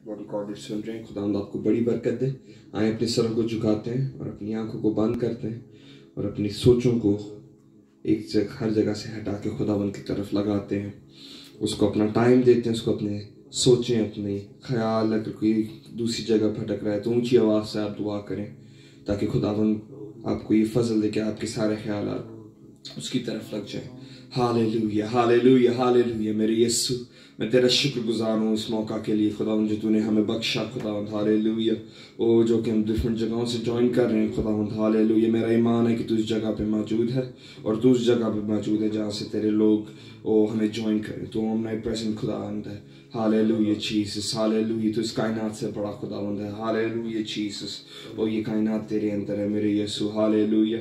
Recorded सुन रहे हैं, खुदावंद आपको बड़ी बरकत दे। आए अपने सरों को झुकाते हैं और अपनी आंखों को बंद करते हैं और अपनी सोचों को हर जगह से हटा के खुदावंद की तरफ लगाते हैं, उसको अपना टाइम देते हैं, उसको अपने सोचें, अपने ख्याल, अगर कोई दूसरी जगह भटक रहा है तो ऊंची आवाज़ से आप दुआ करें ताकि खुदावंद आपको ये फजल दे कि आपके सारे ख्याल उसकी तरफ लग जाए। Hallelujah, hallelujah, hallelujah. मेरे यीशु, मैं तेरा शुक्रगुजार हूँ इस मौका के लिए खुदावंद जो तूने हमें बख्शा खुदावंद। हालेलुया। ओ जो कि हम डिफरेंट जगहों से ज्वाइन कर रहे हैं खुदावंद। हालेलुया। मेरा ईमान है कि तू इस जगह पे मौजूद है और तू उस जगह पे मौजूद है जहाँ से तेरे लोग हमें ज्वाइन करें। तो हम प्रेजेंट खुदावंद है। Hallelujah Jesus, hallelujah. तो इस कायनात से बड़ा खुदावंद है। Hallelujah Jesus. और ये कायनात तेरे अंदर है मेरे यीशु। हालेलुया।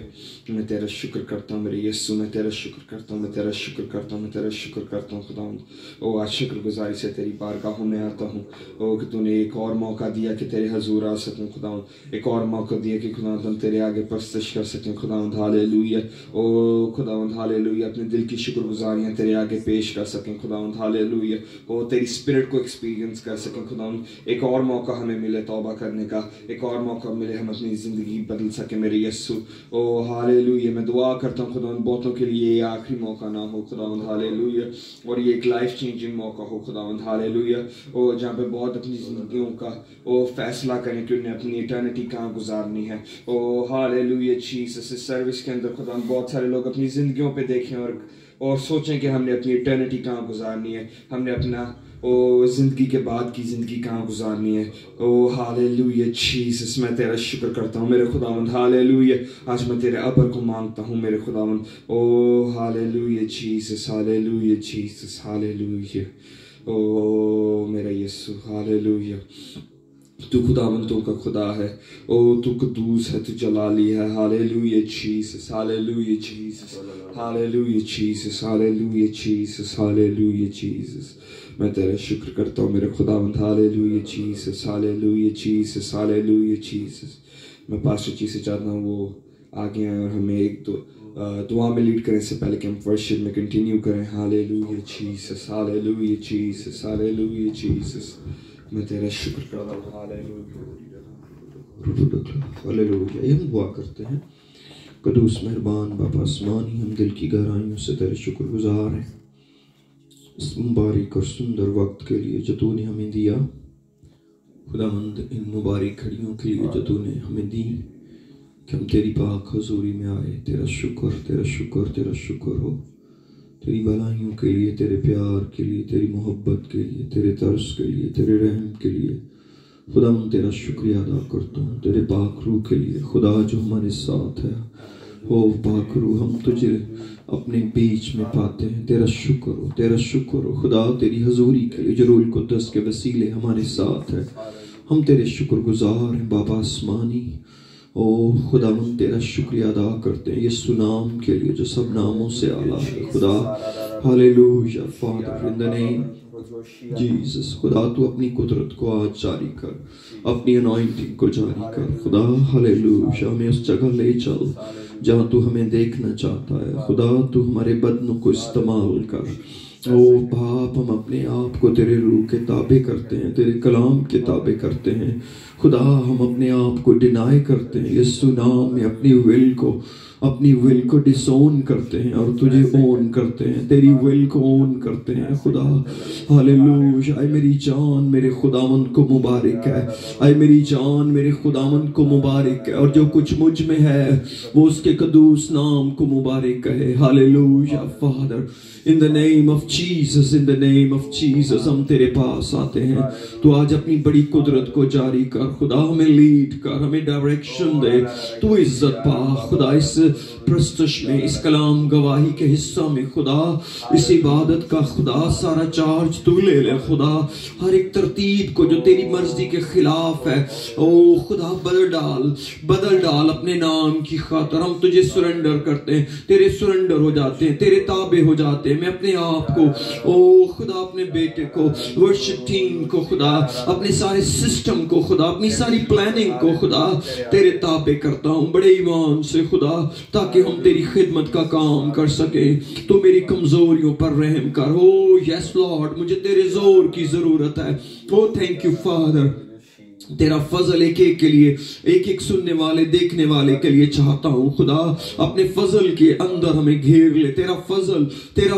मैं तेरा शुक्र करता हूँ मेरे यीशु, मैं तेरा शुक्र करता हूँ, मैं तेरा शुक्र करता हूँ, मैं तेरा शुक्र करता हूँ खुदावंद। ओ आज शुक्रगुजारी से तेरी बारगाहों में आता हूँ ओ कि तूने एक और मौका दिया कि तेरे हजूर आ सकूँ खुदावंद, एक और मौका दिया कि खुदावंद हम तेरे आगे परस्तिश कर सकें खुदावंद। हालेलुया। ओ खुदावंद हालेलुया। अपने दिल की शुक्रगुजारियाँ तेरे आगे पेश कर सकें खुदावंद। हालेलुया। ओ तेरी स्पिरिट को एक्सपीरियंस कर सकें खुदावंद। एक और मौका हमें मिले तौबा करने का, एक और मौका मिले हम अपनी ज़िंदगी बदल सकें मेरे यीशु। ओ हालेलुया। मैं दुआ करता हूँ खुदावंद बहुतों के लिए ये आखिरी मौका ना हो खुदावंद। हालेलुया। और ये एक लाइफ चेंजिंग मौका हो खुदावंद। हालेलुया। ओ जहाँ पे बहुत अपनी ज़िंदगियों का फैसला करें कि उन्हें अपनी इटर्निटी कहाँ गुजारनी है। ओ हालेलुया जीसस। इस सर्विस के अंदर खुदावंद बहुत सारे लोग अपनी ज़िंदगियों पे देखें और सोचें कि हमने अपनी इटर्निटी कहाँ गुजारनी है, हमने अपना ज़िंदगी के बाद की ज़िंदगी कहाँ गुजारनी है। ओ हालेलुया जीसस। मैं तेरा शुक्र करता हूँ मेरे खुदावंद। हालेलुया। आज मैं तेरे अबर को मांगता हूँ मेरे खुदावंद। ओ hallelujah Jesus, hallelujah Jesus, hallelujah. ओ मेरा यीशु। हालेलुया। तू खुदावंतों का खुदा है। ओ तू कदूस है, तू जलाली है। Hallelujah Jesus, hallelujah Jesus, hallelujah Jesus, hallelujah Jesus, hallelujah Jesus. मैं तेरा शुक्र करता हूँ मेरे खुदावंत। Hallelujah Jesus, hallelujah Jesus, hallelujah Jesus. मैं पास्टर जी से चाहता हूँ वो आगे आए और हमें एक दो दुआ में लीड करें इससे पहले कि हम वर्शिप में कंटिन्यू करें। Hallelujah Jesus, hallelujah Jesus, hallelujah Jesus. मैं तेरा शुक्र करता हूँ। हालेलुया। ये हम दुआ करते हैं। कदूस मेहरबान बाबा आसमानी, हम दिल की गहराइयों से तेरे शुक्रगुजार हैं इस मुबारक और सुंदर वक्त के लिए जो तूने हमें दिया खुदावंद। इन मुबारक घड़ियों के लिए जो तूने हमें दी कि हम तेरी पाक हजूरी में आए। तेरा शुक्र, तेरा शुक्र, तेरा शुक्र हो। तेरी भलाइयों के लिए, तेरे प्यार के लिए, तेरी मोहब्बत के लिए, तेरे तरस के लिए, तेरे रहम के लिए खुदावंद तेरा शुक्रिया अदा करता हूँ। तेरे पाक रूह के लिए खुदा जो हमारे साथ है। ओ पाक रूह, हम तुझे अपने बीच में पाते हैं। तेरा शुक्र हो, तेरा शुक्र हो खुदा। तेरी हजूरी के लिए जो रूह कुद्दस के वसीले हमारे साथ है, हम तेरे शुक्रगुजार हैं बाबा आसमानी। ओ खुदावंद तेरा शुक्रिया अदा करते हैं यीशु नाम के लिए जो सब नामों से आला है खुदा। Hallelujah father, in the name Jesus. खुदा तू अपनी कुदरत को आज जारी कर, अपनी अनॉइंटिंग को जारी कर खुदा। हालेलुया। हमें उस जगह ले चल जहाँ तू हमें देखना चाहता है खुदा। तू हमारे बदनों को इस्तेमाल कर। ओ बाप, हम अपने आप को तेरे रूह के ताबे करते हैं, तेरे कलाम के ताबे करते हैं खुदा। हम अपने आप को डिनाई करते हैं यीशु नाम में, अपनी विल को डिसोन करते हैं और तुझे ओन करते हैं, तेरी विल को ओन करते हैं खुदा। हालेलुया। आए मेरी जान मेरे खुदावंद को मुबारक है। आए मेरी जान मेरे खुदावंद को मुबारक है और जो कुछ मुझ में है वो उसके कदूस नाम को मुबारक है। Hallelujah father, in the name of Jesus, in the name of Jesus हम तेरे पास आते हैं। तो आज अपनी बड़ी कुदरत को जारी कर खुदा। हमें लीड कर, हमें डायरेक्शन दे। तू इज्जत पा खुदा इस प्रस्तुश में, इस कलाम गवाही के हिस्सा में खुदा। इस इबादत का खुदा सारा चार्ज तू ले ले खुदा। हर एक तरतीब को जो तेरी मर्जी के खिलाफ है ओ खुदा बदल डाल अपने नाम की खातर। हम तुझे सुरेंडर करते हैं, तेरे सुरेंडर हो जाते हैं, तेरे ताबे हो जाते हैं। मैं अपने आप को को, ओ खुदा अपने बेटे को, वर्शिप टीम को खुदा, अपने सारे सिस्टम को खुदा, अपनी सारी प्लानिंग को खुदा तेरे ताबे करता हूँ बड़े ईमान से खुदा, ताकि हम तेरी खिदमत का काम कर सके। तो मेरी कमजोरियों पर रहम कर। ओ यस लॉर्ड, मुझे तेरे जोर की जरूरत है। ओ थैंक यू फादर, तेरा फजल एक एक के लिए, एक एक सुनने वाले देखने वाले के लिए चाहता हूं खुदा, अपने फजल के अंदर हमें घेर ले। तेरा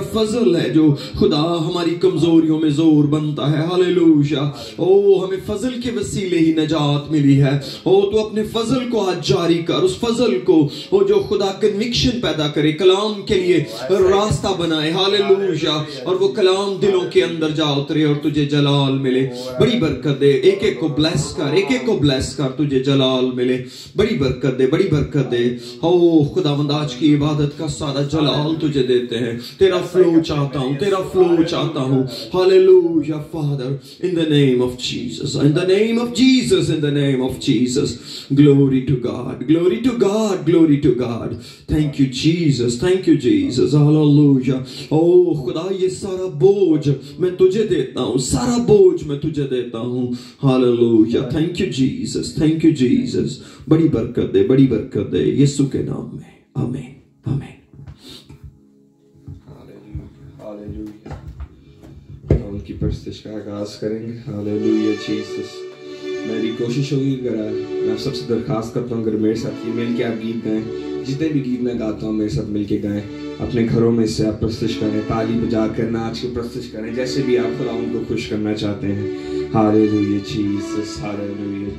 फजल है जो खुदा हमारी कमजोरियों में जोर बनता है। हालेलुया। ओ हमें फजल के वसीले ही नजात मिली है। ओ तो अपने फजल को आज जारी कर, उस फजल को ओ जो खुदा कन्विक्शन पैदा करे, कलाम के लिए रास्ता बनाए। हालेलुया। और वो कलाम दिलों के अंदर जा उतरे और तुझे जलाल मिले। बड़ी बरकत दे, एक एक को ब्लेस कर, एक एक को ब्लेस कर, तुझे जलाल मिले। बड़ी बरकत दे, बड़ी बरकत दे। ओ खुदावंद आज की इबादत का सारा जलाल तुझे देते हैं। तेरा फ्लो चाहता हूं, तेरा फ्लो चाहता हूं। Hallelujah father, in the name of Jesus, in the name of Jesus, in the name of Jesus. Glory to God, glory to God, glory to God. Thank you Jesus, thank you Jesus. Hallelujah. ओ खुदा ये सारा बोझ मैं तुझे देता हूं, सारा बोझ मैं तुझे देता हूं। Hallelujah. Thank you Jesus, thank you Jesus. बड़ी बरकत दे, बड़ी बरकत दे यीशु के नाम में। आमीन, आमीन। Hallelujah, hallelujah. उनकी परस्तिश का आगाज करेंगे। Hallelujah Jesus. मेरी कोशिश होगी, मैं आप सबसे दरखास्त करता हूँ, अगर मेरे साथ ये मिल के आप गीत गाएं, जितने भी गीत मैं गाता हूँ मेरे साथ मिल के गाएं। अपने घरों में से आप प्रस्तुत करें, ताली बजा कर नाच के प्रस्तुत करें, जैसे भी आप खुदा उनको खुश करना चाहते हैं। Hallelujah Jesus, hallelujah.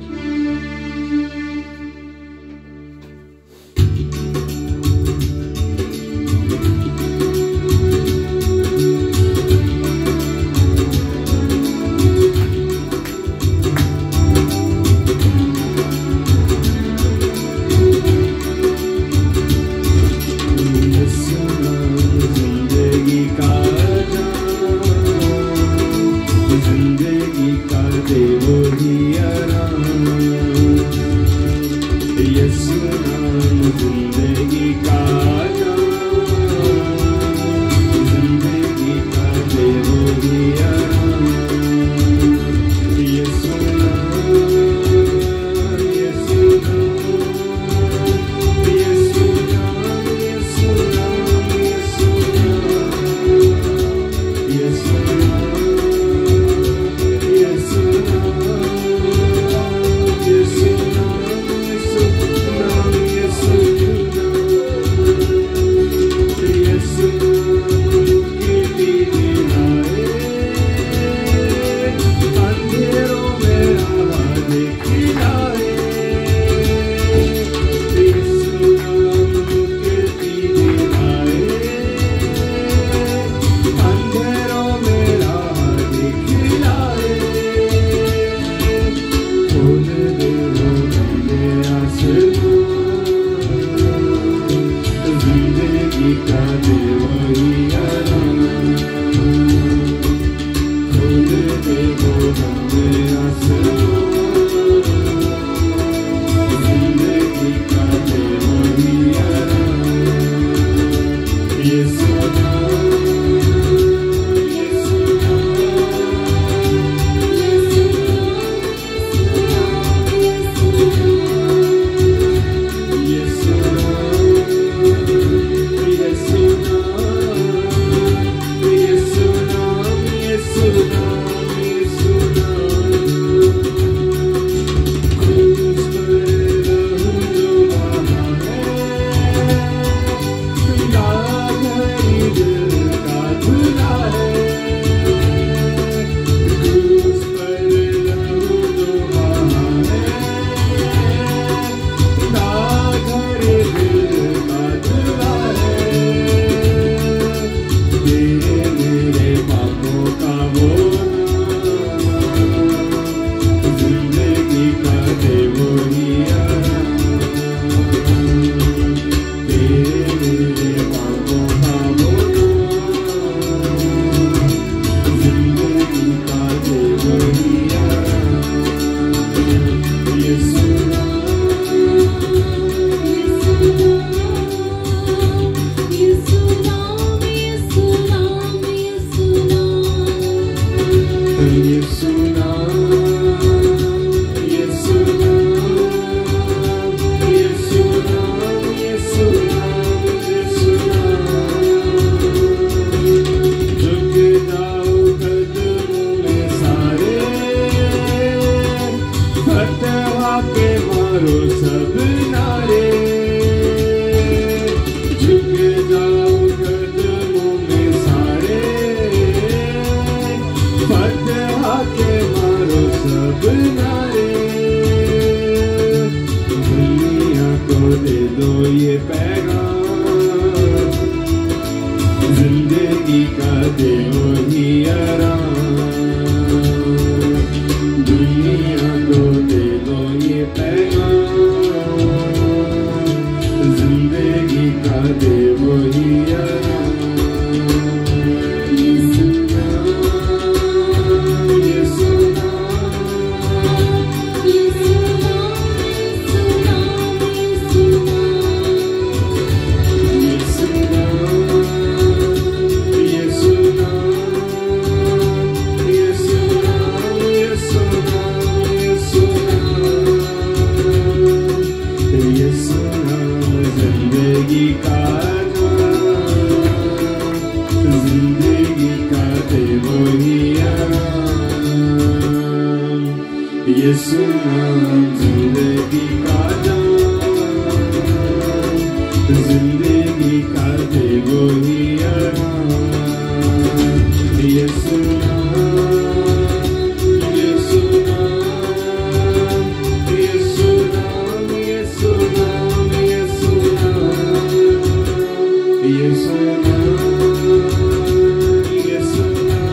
मारो सब नारे, झुक जाओ कदमों में सारे, फतह के मारो सब नारे, दुनिया को दे दो ये पैगाम, जिंदगी का दे वही आराम, दुनिया को दे दो ये पैगाम, जिंदगी का दे वही आराम। ये सुना, ये सुना, ये सुना, ये सुना, ये सुना, ये सुना, ये सुना, ये सुना, ये सुना, जिंदगी का जाम, जिंदगी का दे वही आराम, ये सुना, जिंदगी का जाम, जिंदगी का दे वही आराम, ये सुना, ये सुना, ये सुना, ये सुना, ये सुना, ये सुना, ये सुना,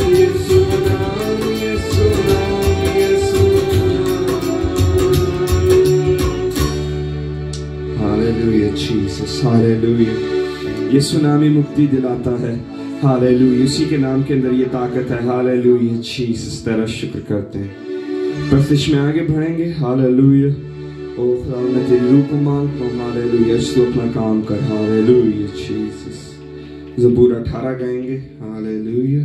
ये सुना, ये सुना, ये सुना। Hallelujah Jesus, hallelujah. यीशु नाम ही मुक्ति दिलाता है। हालेलुया, उसी के नाम के अंदर ये ताकत है। हालेलुया जीसस, तेरा शुक्र करते हैं। प्रस्तिश में आगे बढ़ेंगे। हालेलुया। ओ खुदा, मैं तेरी रूह को मांगता हूँ। हालेलुया, तू अपना काम कर। Hallelujah Jesus. ज़बूर 18 गाएंगे। हालेलुया।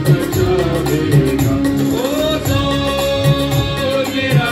बचा देगा। ओ तो मेरा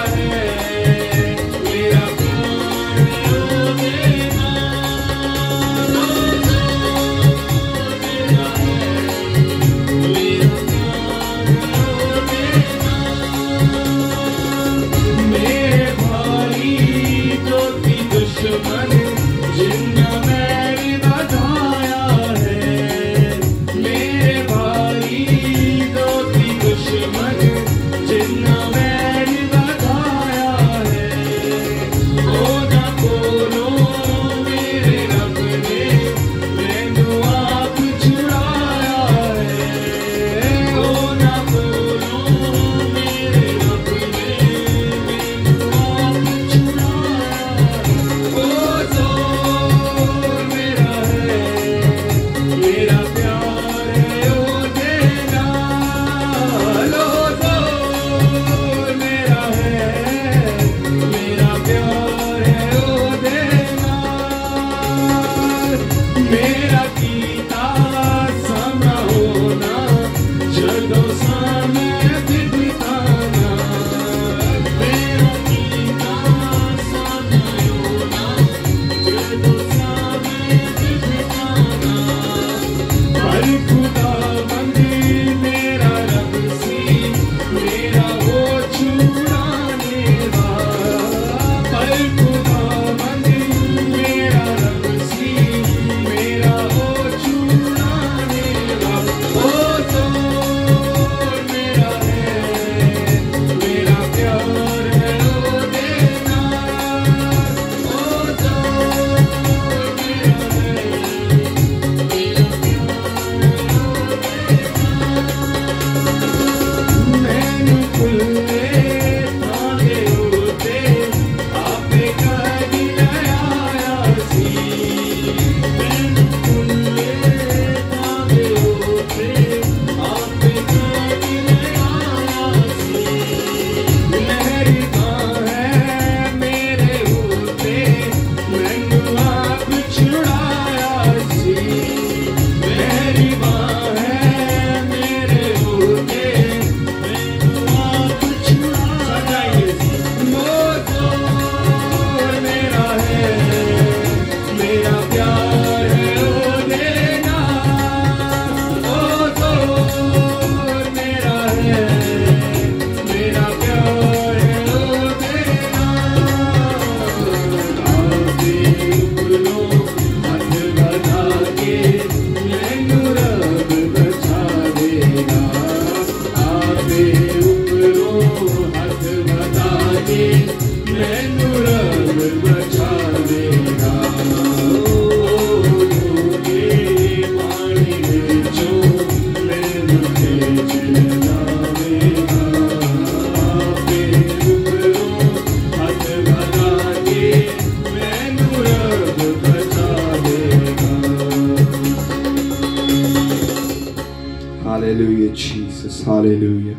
हालेलुया।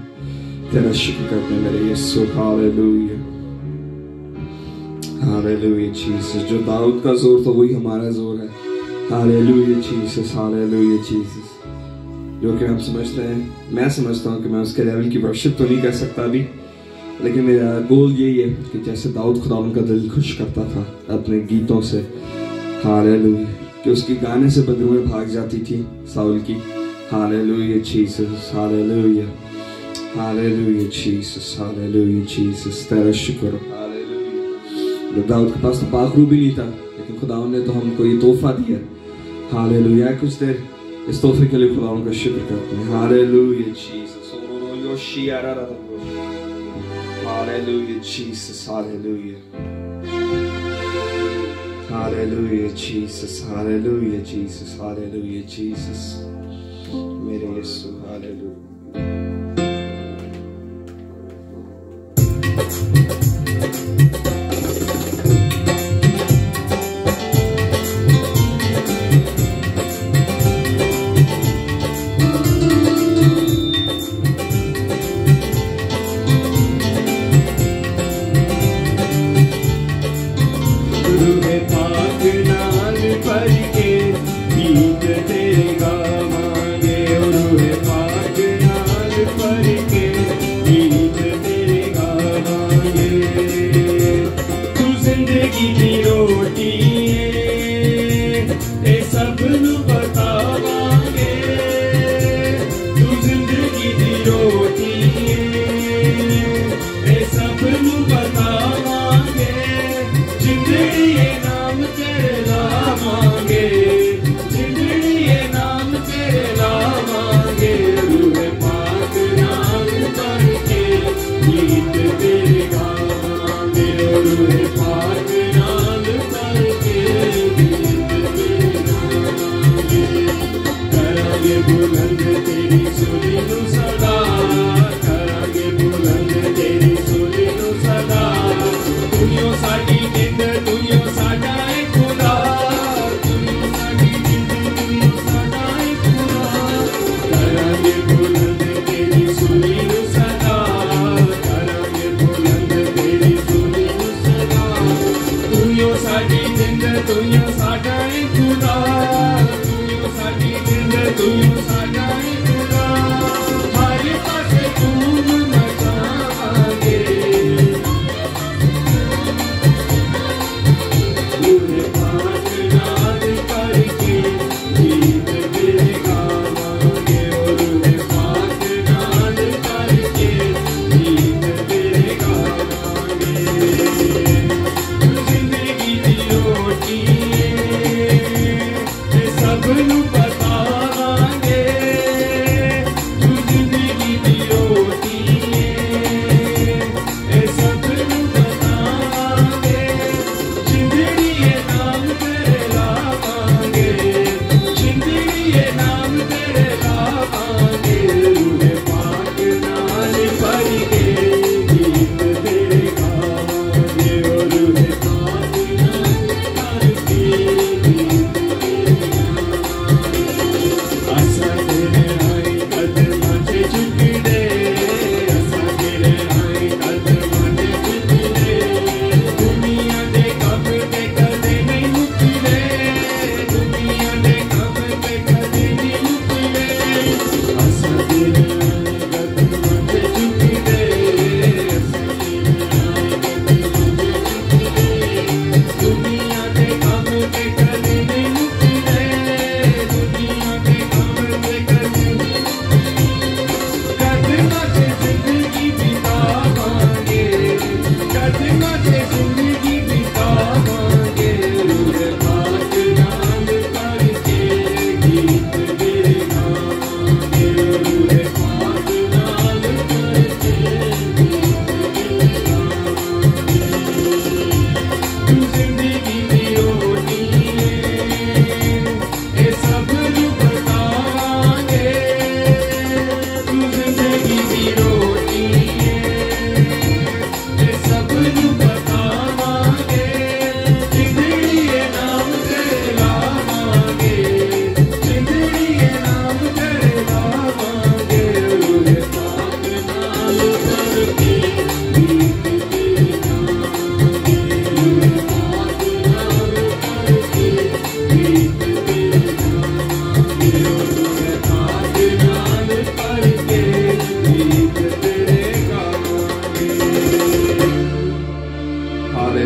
तेरा शुक्र करते हैं मेरे यीशु, हालेलुया हालेलुया जीसस। जो दाऊद का जोर था वही हमारा जोर है, हालेलुया जीसस, हालेलुया जीसस। जो कि हम समझते हैं, मैं समझता हूँ कि मैं उसके लेवल की वर्शिप तो नहीं कर सकता अभी, लेकिन मेरा गोल यही है कि जैसे दाऊद खुदावन का दिल खुश करता था अपने गीतों से, हालेलुया, कि उसके गाने से बदबूएं भाग जाती थी साउल की, hallelujah Jesus, hallelujah hallelujah Jesus, hallelujah Jesus. तेरा शुक्र, हालेलुया। दाऊद के पास तो पाखरू भी नहीं था, लेकिन खुदावन ने तो हमको ये तोहफा दिया, हालेलुया। कुछ देर इस तोहफे के लिए खुदावन का शुक्र करते हैं, hallelujah Jesus, hallelujah Jesus, hallelujah hallelujah Jesus, hallelujah Jesus, hallelujah Jesus, मेरे यीशु, हालेलुया। के गीत तेरे गावांगे, और पाक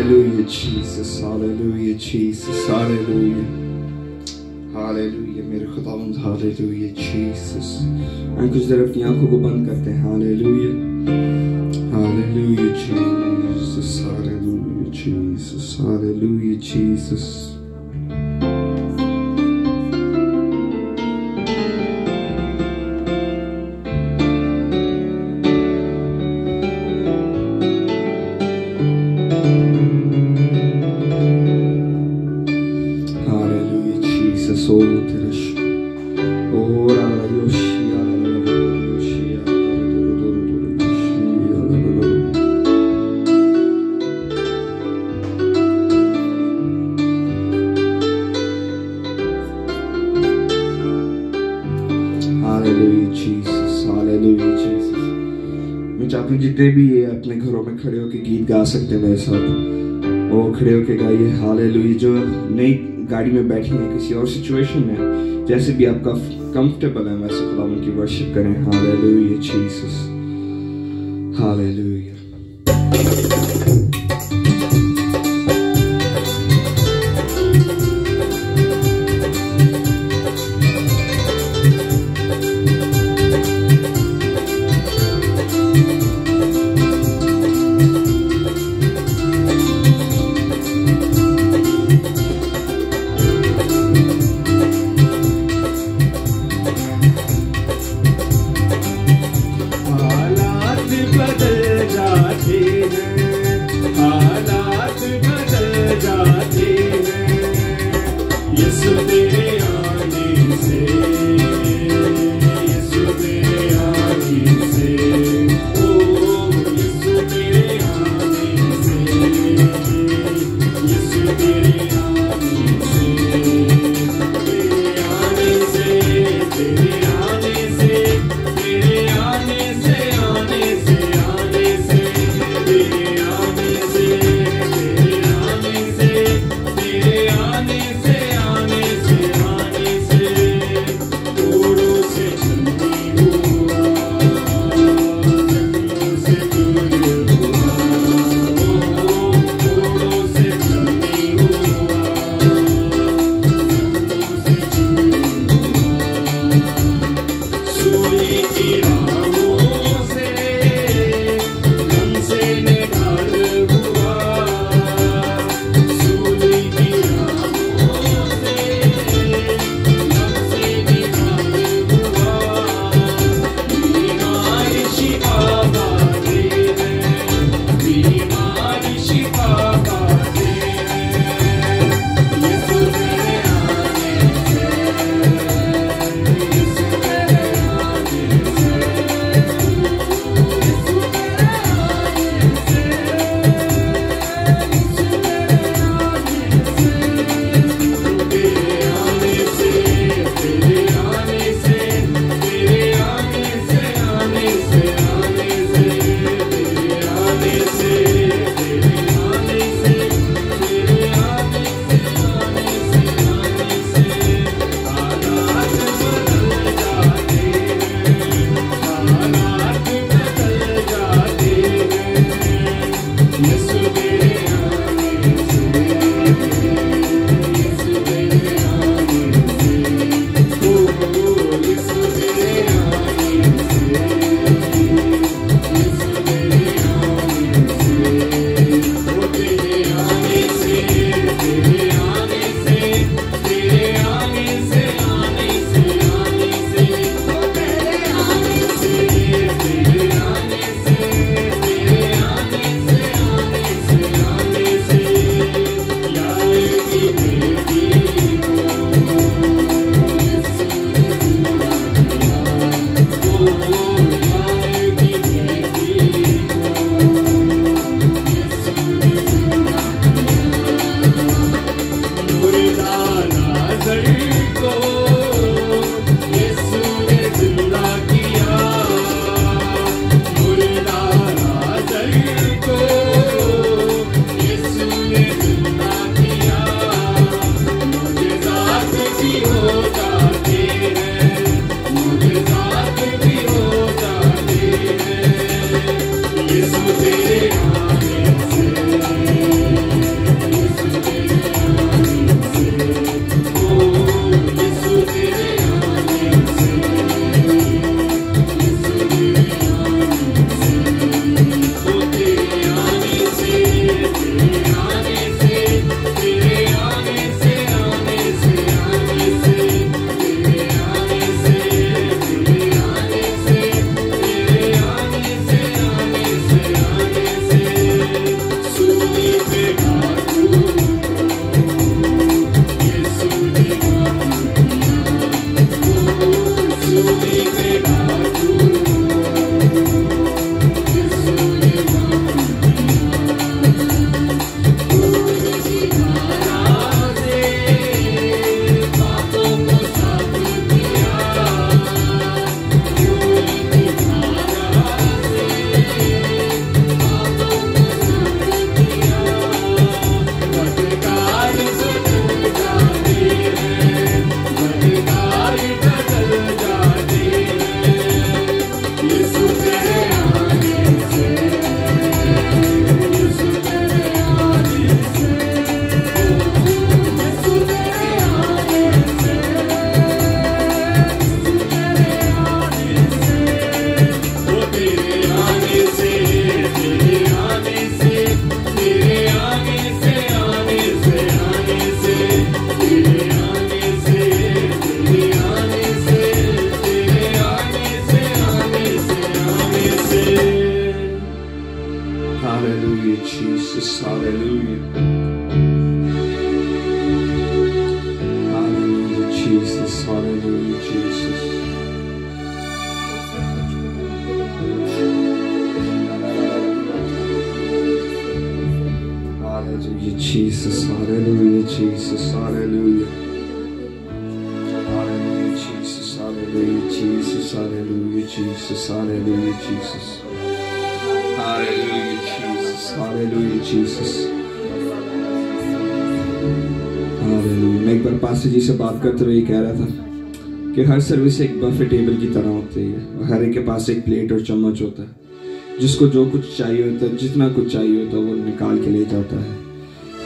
Hallelujah, Jesus. Hallelujah, Jesus. Hallelujah. Hallelujah, मेरे खुदावंद. Hallelujah, Jesus. हम कुछ देर अपनी आंखों को बंद करते हैं. Hallelujah. Hallelujah, Jesus. Hallelujah, Jesus. Hallelujah, Jesus. जितने भी ये अपने घरों में खड़े होकर गीत गा सकते हैं मेरे साथ, वो खड़े होकर गाइए. हालेलुया. जो नई गाड़ी में बैठी हैं, किसी और सिचुएशन में, जैसे भी आपका कंफर्टेबल है, वैसे खुदा उनकी वर्शिप करें. Hallelujah, Jesus. Hallelujah. Hallelujah, Jesus. Hallelujah. Hallelujah, Jesus. Hallelujah, Jesus. Hallelujah, Jesus. Hallelujah, Jesus. Hallelujah. Hallelujah, Jesus. Hallelujah, Jesus. Hallelujah, Jesus. Hallelujah, Jesus. Hallelujah, Jesus. Hallelujah, Jesus. Hallelujah. मैं एक बार पास्टर जी से बात करते हुए कह रहा था कि हर सर्विस एक बफे टेबल की तरह होती है और हर एक के पास एक प्लेट और चम्मच होता है। जिसको जो कुछ चाहिए होता है, जितना कुछ चाहिए होता है, वो निकाल के ले जाता है।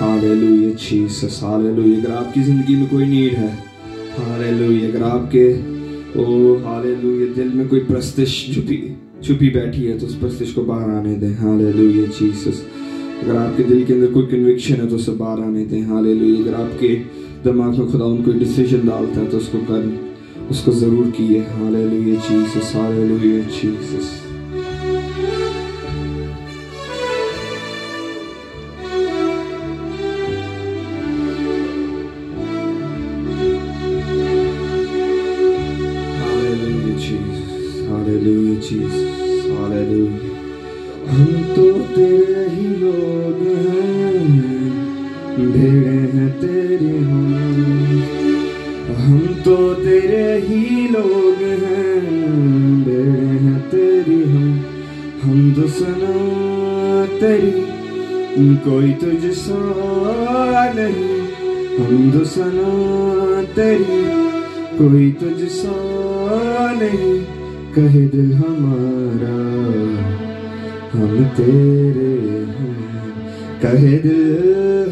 Hallelujah Jesus, hallelujah. अगर आपकी जिंदगी में कोई नीड है, हालेलुया, अगर आपके हालेलुया दिल में कोई प्रस्तिश छुपी बैठी है तो उस प्रस्तिश को बाहर आने दें। Hallelujah Jesus. अगर आपके दिल के अंदर कोई कन्विक्शन है तो उसे बाहर आने दें। हालेलुया। अगर आपके दिमाग में खुदा कोई डिसीजन डालता है तो उसको जरूर किए। Hallelujah Jesus, hallelujah Jesus. Hallelujah, Jesus. Hallelujah. हम तो तेरे ही लोग हैं, भेड़ें हैं तेरे हम तो तेरे ही लोग हैं, भेड़ें हैं तेरी हम तो सना तेरी, कोई तुझसा नहीं। हम तो सना तेरी, कोई तुझसा नहीं। कहे दिल हमारा हम तेरे हैं, कहे दिल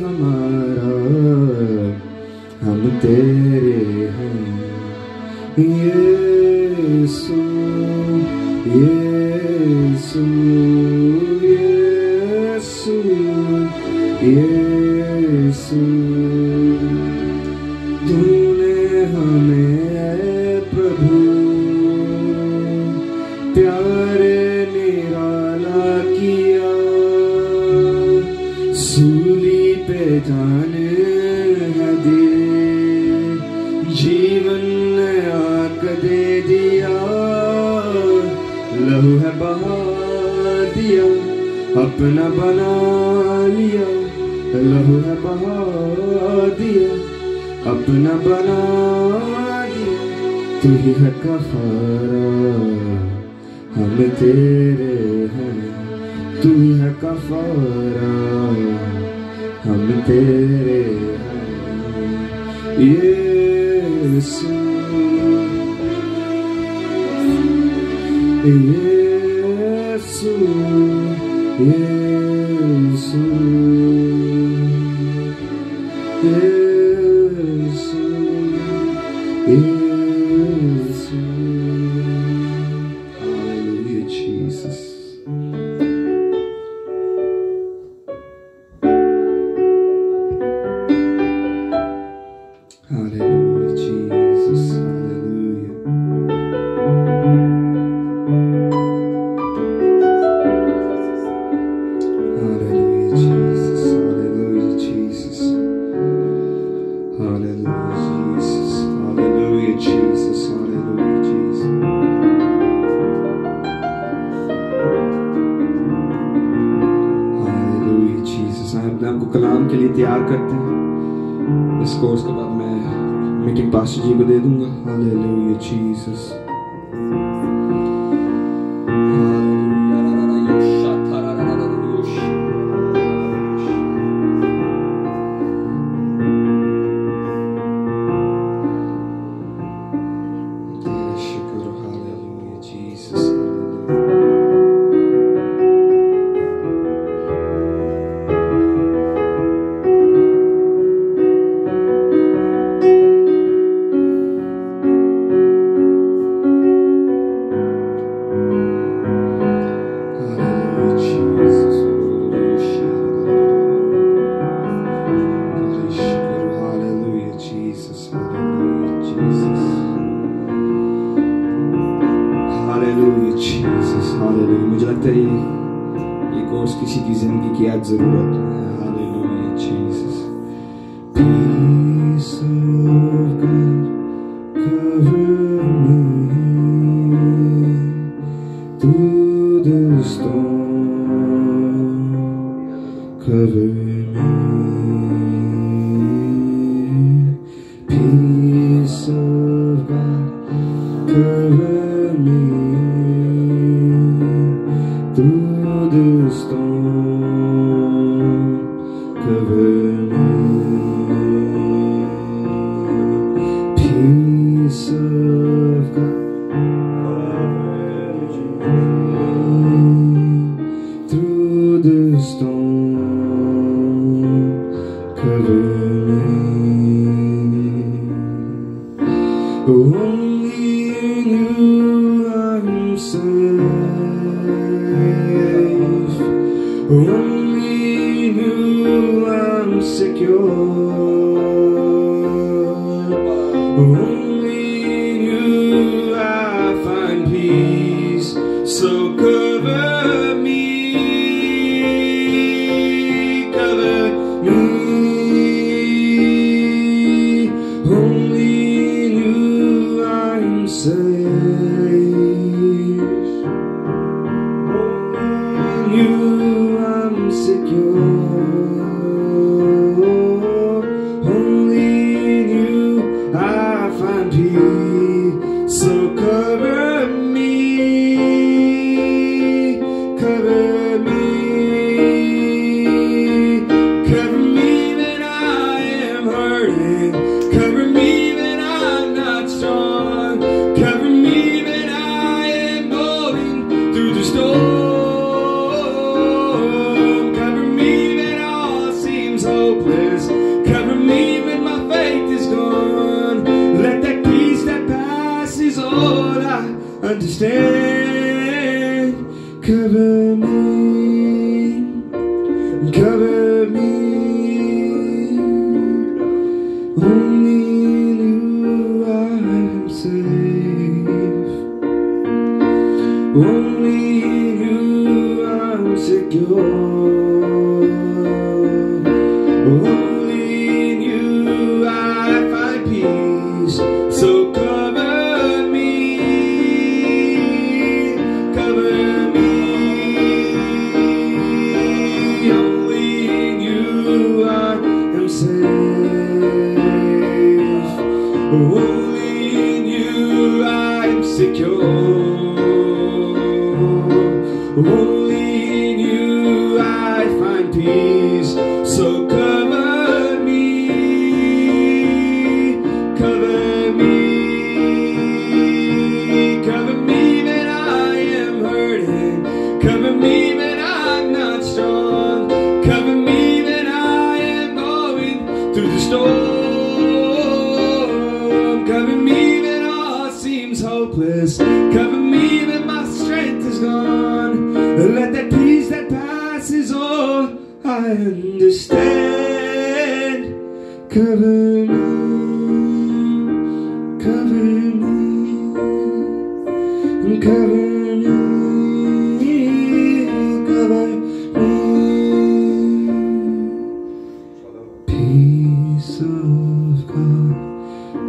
हमारा हम तेरे हैं। यीशु यीशु यीशु यीशु, तूने हमें प्रभु प्यारे निराला किया, सूली पे जान है दे, जीवन आक दे दिया, लहू है बहा दिया, अपना बना लिया। लहू है बहा दिया, अपना बना दिया। तू ही है कफारा, हम तेरे हैं। तू ही है कफारा, हम तेरे हैं। यीशु यीशु यीशु यीशु यीशु। Hallelujah, Jesus. Hallelujah, Jesus. Hallelujah. Hallelujah, Jesus. Hallelujah, Jesus. Hallelujah, Jesus. Hallelujah, Jesus. Hallelujah, Jesus. Hallelujah, Jesus. अपने आप को कलाम के लिए तैयार करते हैं। इस कोर्स के बाद मैं मीटिंग पास्टर जी को दे दूंगा। Hallelujah, Jesus. किसी की जिंदगी की आज जरूरत है। Hallelujah Jesus. Peace of God, cover me through the storm, cover me. Peace of God, cover me through the storm, cover me. Peace of God, through the storm, cover me. Only in you I'm safe. Only in you I'm secure. Only in you I find peace. So cover me, cover me. Only in you I'm safe. Only in you I'm secure. Only in you I find peace. So cover me, cover me, cover me when I am hurting, cover me when I'm not strong, cover me when I am going through the storm, cover me when all seems hopeless, cover me when my faith is gone. Let that peace that passes all I understand cover me, cover me. Only in you I am safe. Only in you I'm secure. Only in you I find peace. So cover me, cover me. Only in you I am safe. Only in you I'm secure. Only in you I find peace. So cover me, cover me, cover me when I am hurting, cover me when I'm not strong, cover me when I am going through the storm, cover me when all seems hopeless, cover me when my strength is gone. Let that peace that passes all I understand cover me, cover me, cover me, cover me. Peace of God,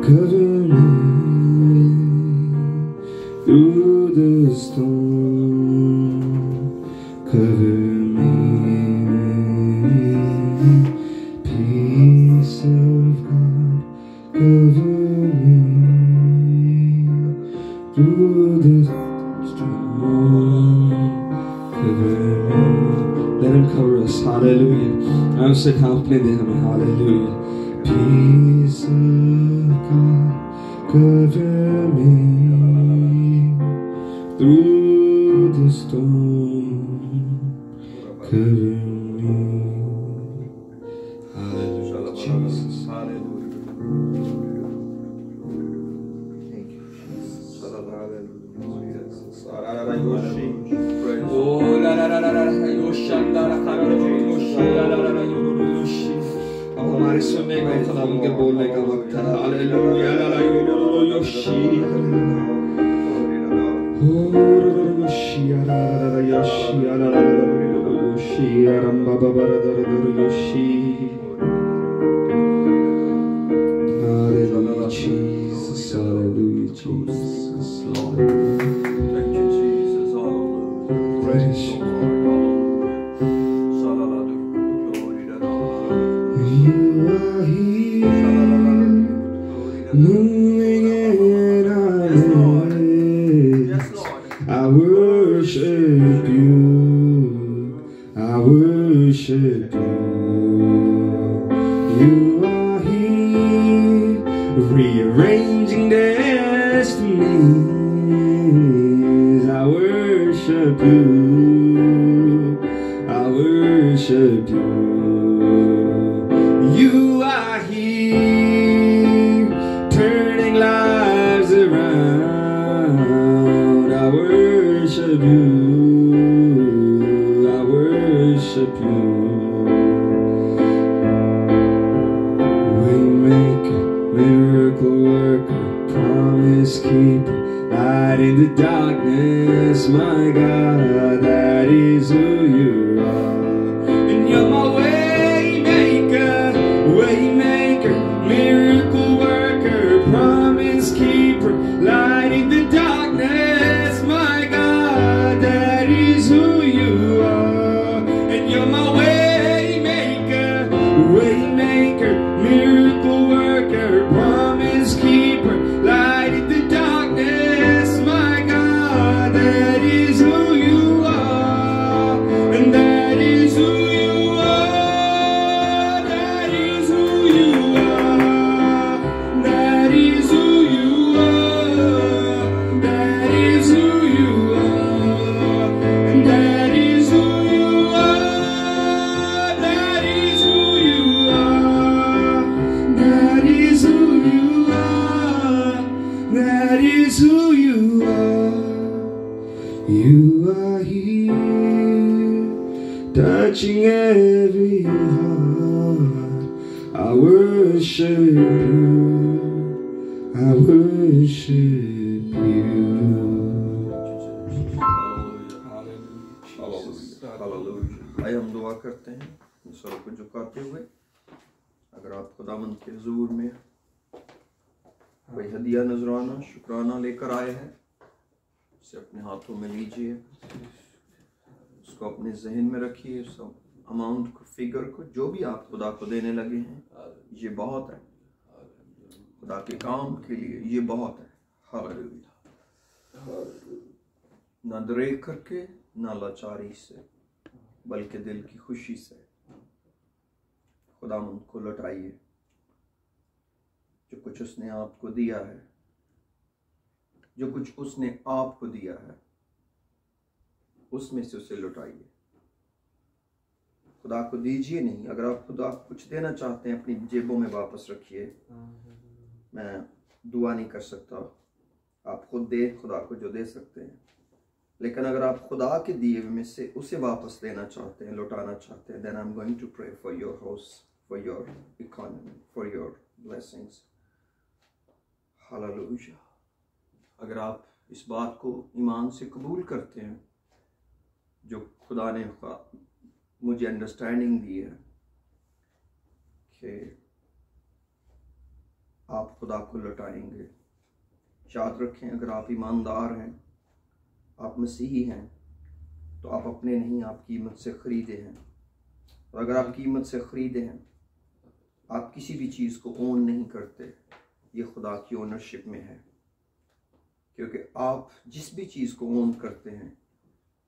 cover me through the storm, cover me. Peace of God, cover me through the storm, cover me. Let him cover us. Hallelujah. I'm so confident in him. Hallelujah. Peace of God, cover me through the storm, cover me. Hallelujah, Jesus. Hallelujah. Thank you, Jesus. Hallelujah. Oh, la la la la la, yoshanda la karaji, yoshanda la la la yoshi. अब हमारे सुनने का खुदा उनके बोलने का वक्त है। Hallelujah, La La Yoshi. Oh, yoshi, la la la yoshi, la la la yoshi, Aramba Babaradarayoshi. Hallelujah, Jesus. Hallelujah, Jesus. Thank you, Jesus. Hallelujah. Praise the Lord. You are here, moving in our midst. I worship you. I worship you. You are here, rearranging destinies. I worship you. I worship you. You are here, turning lives around. I worship you. I worship you. Waymaker, miracle worker, promise keeper, light in the darkness. My God, that is who you are. And you're my waymaker, miracle worker, promise keeper, light in the darkness. My God, that is who you are. And you're my waymaker, miracle worker, promise keeper, light in the darkness. My God, that is who you are. And that is who you are. That is who you are. That is who you are. That is who you are. And that is who you are. That is who you are. That is who you are. That is who you are. You are here, touching every heart. I worship you. I worship you. Hallelujah. आइए हम दुआ करते हैं sir को झुकाते हुए। अगर आप खुदावंद के हुजूर में कोई हदिया नजराना शुक्राना लेकर आए हैं, उसे अपने हाथों में लीजिए, उसको अपने जहन में रखिए। सब अमाउंट को, फिगर को, जो भी आप खुदा को देने लगे हैं, ये बहुत है खुदा के काम के लिए, ये बहुत है। हालेलुया। ना दरेक करके, ना लाचारी से, बल्कि दिल की खुशी से खुदावंद को लौटाइए। जो कुछ उसने आपको दिया है, जो कुछ उसने आपको दिया है, उसमें से उसे लौटाइए। खुदा को दीजिए नहीं। अगर आप खुदा कुछ देना चाहते हैं, अपनी जेबों में वापस रखिए। मैं दुआ नहीं कर सकता, आप खुद दे खुदा को जो दे सकते हैं। लेकिन अगर आप खुदा के दिए हुए में से उसे वापस लेना चाहते हैं, लौटाना चाहते हैं, then I'm going to pray for your house, for your economy, for your blessings. Hallelujah. अगर आप इस बात को ईमान से कबूल करते हैं, जो खुदा ने मुझे अंडरस्टैंडिंग दी है कि आप खुदा को लौटाएंगे, याद रखें, अगर आप ईमानदार हैं, आप मसीही हैं, तो आप अपने नहीं, आप कीमत से ख़रीदे हैं। और अगर आप कीमत से ख़रीदे हैं, आप किसी भी चीज़ को ओन नहीं करते, ये खुदा की ओनरशिप में है। क्योंकि आप जिस भी चीज़ को ओन करते हैं,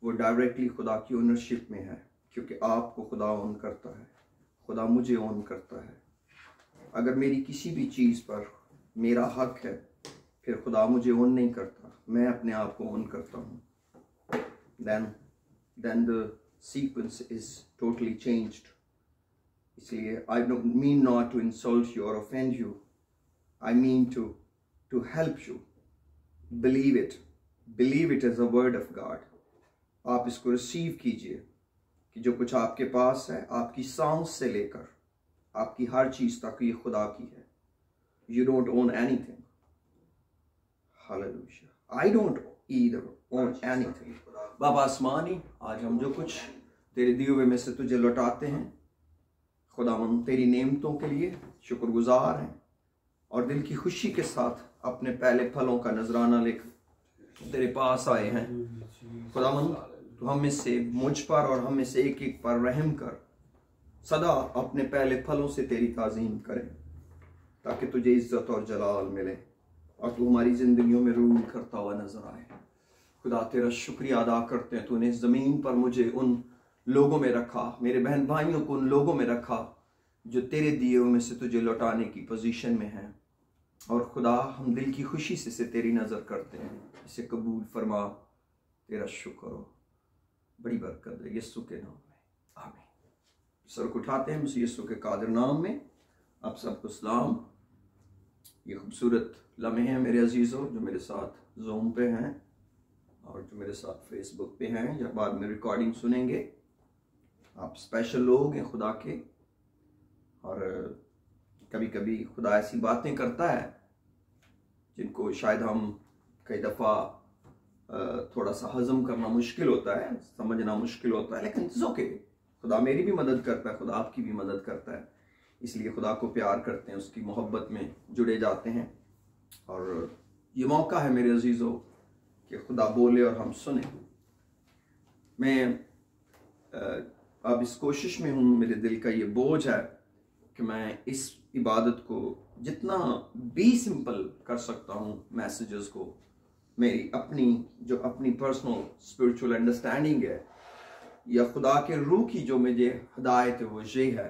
वो डायरेक्टली खुदा की ओनरशिप में है। क्योंकि आपको खुदा ओन करता है, खुदा मुझे ओन करता है। अगर मेरी किसी भी चीज़ पर मेरा हक है, फिर खुदा मुझे ओन नहीं करता, मैं अपने आप को ओन करता हूँ। then the sequence is totally changed. इसलिए I don't mean not to insult you or offend you. I mean to help you. Believe it as a word of God. आप इसको रिसीव कीजिए कि जो कुछ आपके पास है, आपकी सांस से लेकर आपकी हर चीज़ तक, ये खुदा की है। You don't own anything. Hallelujah. I don't either own anything. बाबा आसमानी, आज हम जो कुछ तेरे दिए हुए में से तुझे लौटाते हैं। खुदावंद तेरी नेमतों के लिए शुक्रगुजार हैं और दिल की खुशी के साथ अपने पहले फलों का नजराना लेकर तेरे पास आए हैं। खुदावंद तो हम में से, मुझ पर और हम में से एक एक पर रहम कर, सदा अपने पहले फलों से तेरी ताज़ीम करें, ताकि तुझे इज्जत और जलाल मिले और तू हमारी जिंदगियों में रूल करता हुआ नजर आए। खुदा तेरा शुक्रिया अदा करते हैं, तूने इस ज़मीन पर मुझे उन लोगों में रखा, मेरे बहन भाइयों को उन लोगों में रखा जो तेरे दिए हुए में से तुझे लौटाने की पोजीशन में हैं। और खुदा हम दिल की खुशी से तेरी नज़र करते हैं, इसे कबूल फरमा। तेरा शुक्र हो, बड़ी बरकत है यीशु के नाम में, आमीन। सर को उठाते हैं मुझे यीशु के कादिर नाम में। आप सबको सलाम। ये खूबसूरत लम्हे हैं मेरे अजीज़ों जो मेरे साथ ज़ूम पे हैं और जो मेरे साथ फेसबुक पे हैं या बाद में रिकॉर्डिंग सुनेंगे। आप स्पेशल लोग हैं खुदा के, और कभी कभी खुदा ऐसी बातें करता है जिनको शायद हम कई दफ़ा थोड़ा सा हजम करना मुश्किल होता है, समझना मुश्किल होता है, लेकिन इट्स ओके। खुदा मेरी भी मदद करता है, खुदा आपकी भी मदद करता है, इसलिए खुदा को प्यार करते हैं, उसकी मोहब्बत में जुड़े जाते हैं। और ये मौका है मेरे अजीज़ों कि खुदा बोले और हम सुने। मैं अब इस कोशिश में हूँ, मेरे दिल का ये बोझ है कि मैं इस इबादत को जितना भी सिंपल कर सकता हूँ, मैसेजेस को, मेरी अपनी पर्सनल स्पिरिचुअल अंडरस्टैंडिंग है या खुदा के रूह की जो मुझे हदायत है, वो ये है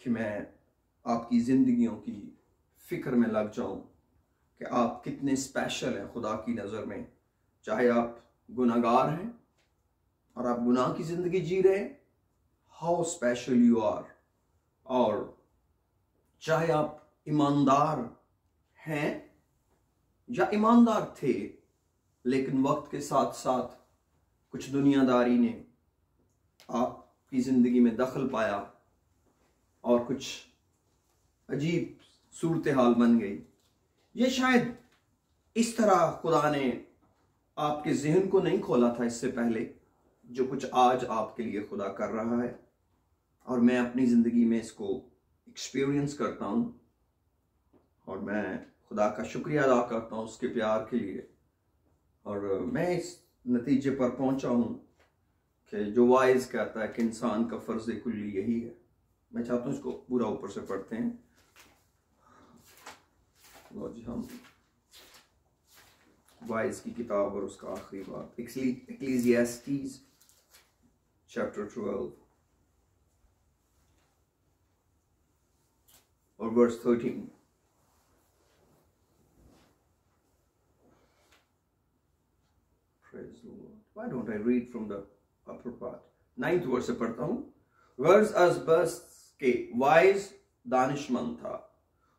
कि मैं आपकी ज़िंदगियों की फ़िक्र में लग जाऊं कि आप कितने स्पेशल हैं खुदा की नज़र में। चाहे आप गुनाहगार हैं और आप गुनाह की ज़िंदगी जी रहे हैं, हाउ स्पेशल यू आर। और चाहे आप ईमानदार हैं या ईमानदार थे, लेकिन वक्त के साथ साथ कुछ दुनियादारी ने आपकी ज़िंदगी में दखल पाया और कुछ अजीब सूरत हाल बन गई। ये शायद इस तरह खुदा ने आपके जहन को नहीं खोला था इससे पहले, जो कुछ आज आपके लिए खुदा कर रहा है। और मैं अपनी ज़िंदगी में इसको एक्सपीरियंस करता हूँ और मैं खुदा का शुक्रिया अदा करता हूँ उसके प्यार के लिए। और मैं इस नतीजे पर पहुँचा हूँ कि जो वाइज कहता है कि इंसान का फ़र्ज़ कुल्ली यही है। मैं चाहता हूँ इसको पूरा ऊपर से पढ़ते हैं। लो जी, हम वाइज की किताब और उसका आखिरी बात, एक्लीसियास्टीज चैप्टर 12 और verse 13। Praise the Lord. Why don't I read from the upper part? 9th verse से पढ़ता हूँ। वर्स अज बस के वाइज दानिशमंद था,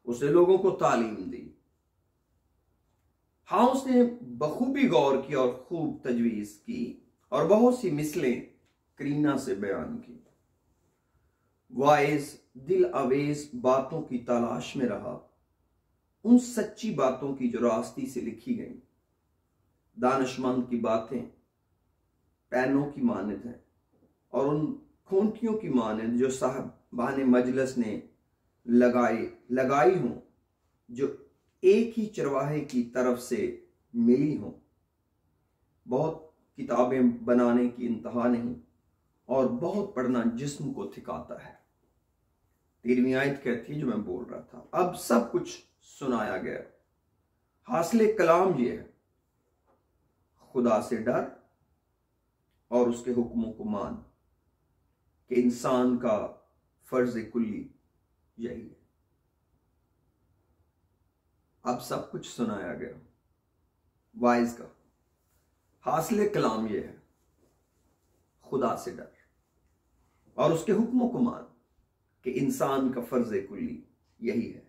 उसने लोगों को तालीम दी। हाँ, उसने बखूबी गौर किया और खूब तजवीज़ की और बहुत सी मिसलें करीना से बयान की। वाइज दिल अवेज बातों की तलाश में रहा, उन सच्ची बातों की जो रास्ती से लिखी गई। दानिशमंद की बातें पैनों की मानद हैं और उन खूंटियों की मानद जो साहबान मजलिस ने लगाई हों, जो एक ही चरवाहे की तरफ से मिली हों। बहुत किताबें बनाने की इंतहा नहीं और बहुत पढ़ना जिस्म को थिकाता है। 13वीं आयत कहती है जो मैं बोल रहा था, अब सब कुछ सुनाया गया। हासिल कलाम ये है, खुदा से डर और उसके हुक्मों को मान, कि इंसान का फर्ज कुल्ली यही है। अब सब कुछ सुनाया गया। वाइज का हासिल कलाम यह है, खुदा से डर और उसके हुक्मों को मान, कि इंसान का फर्ज कुल्ली यही है।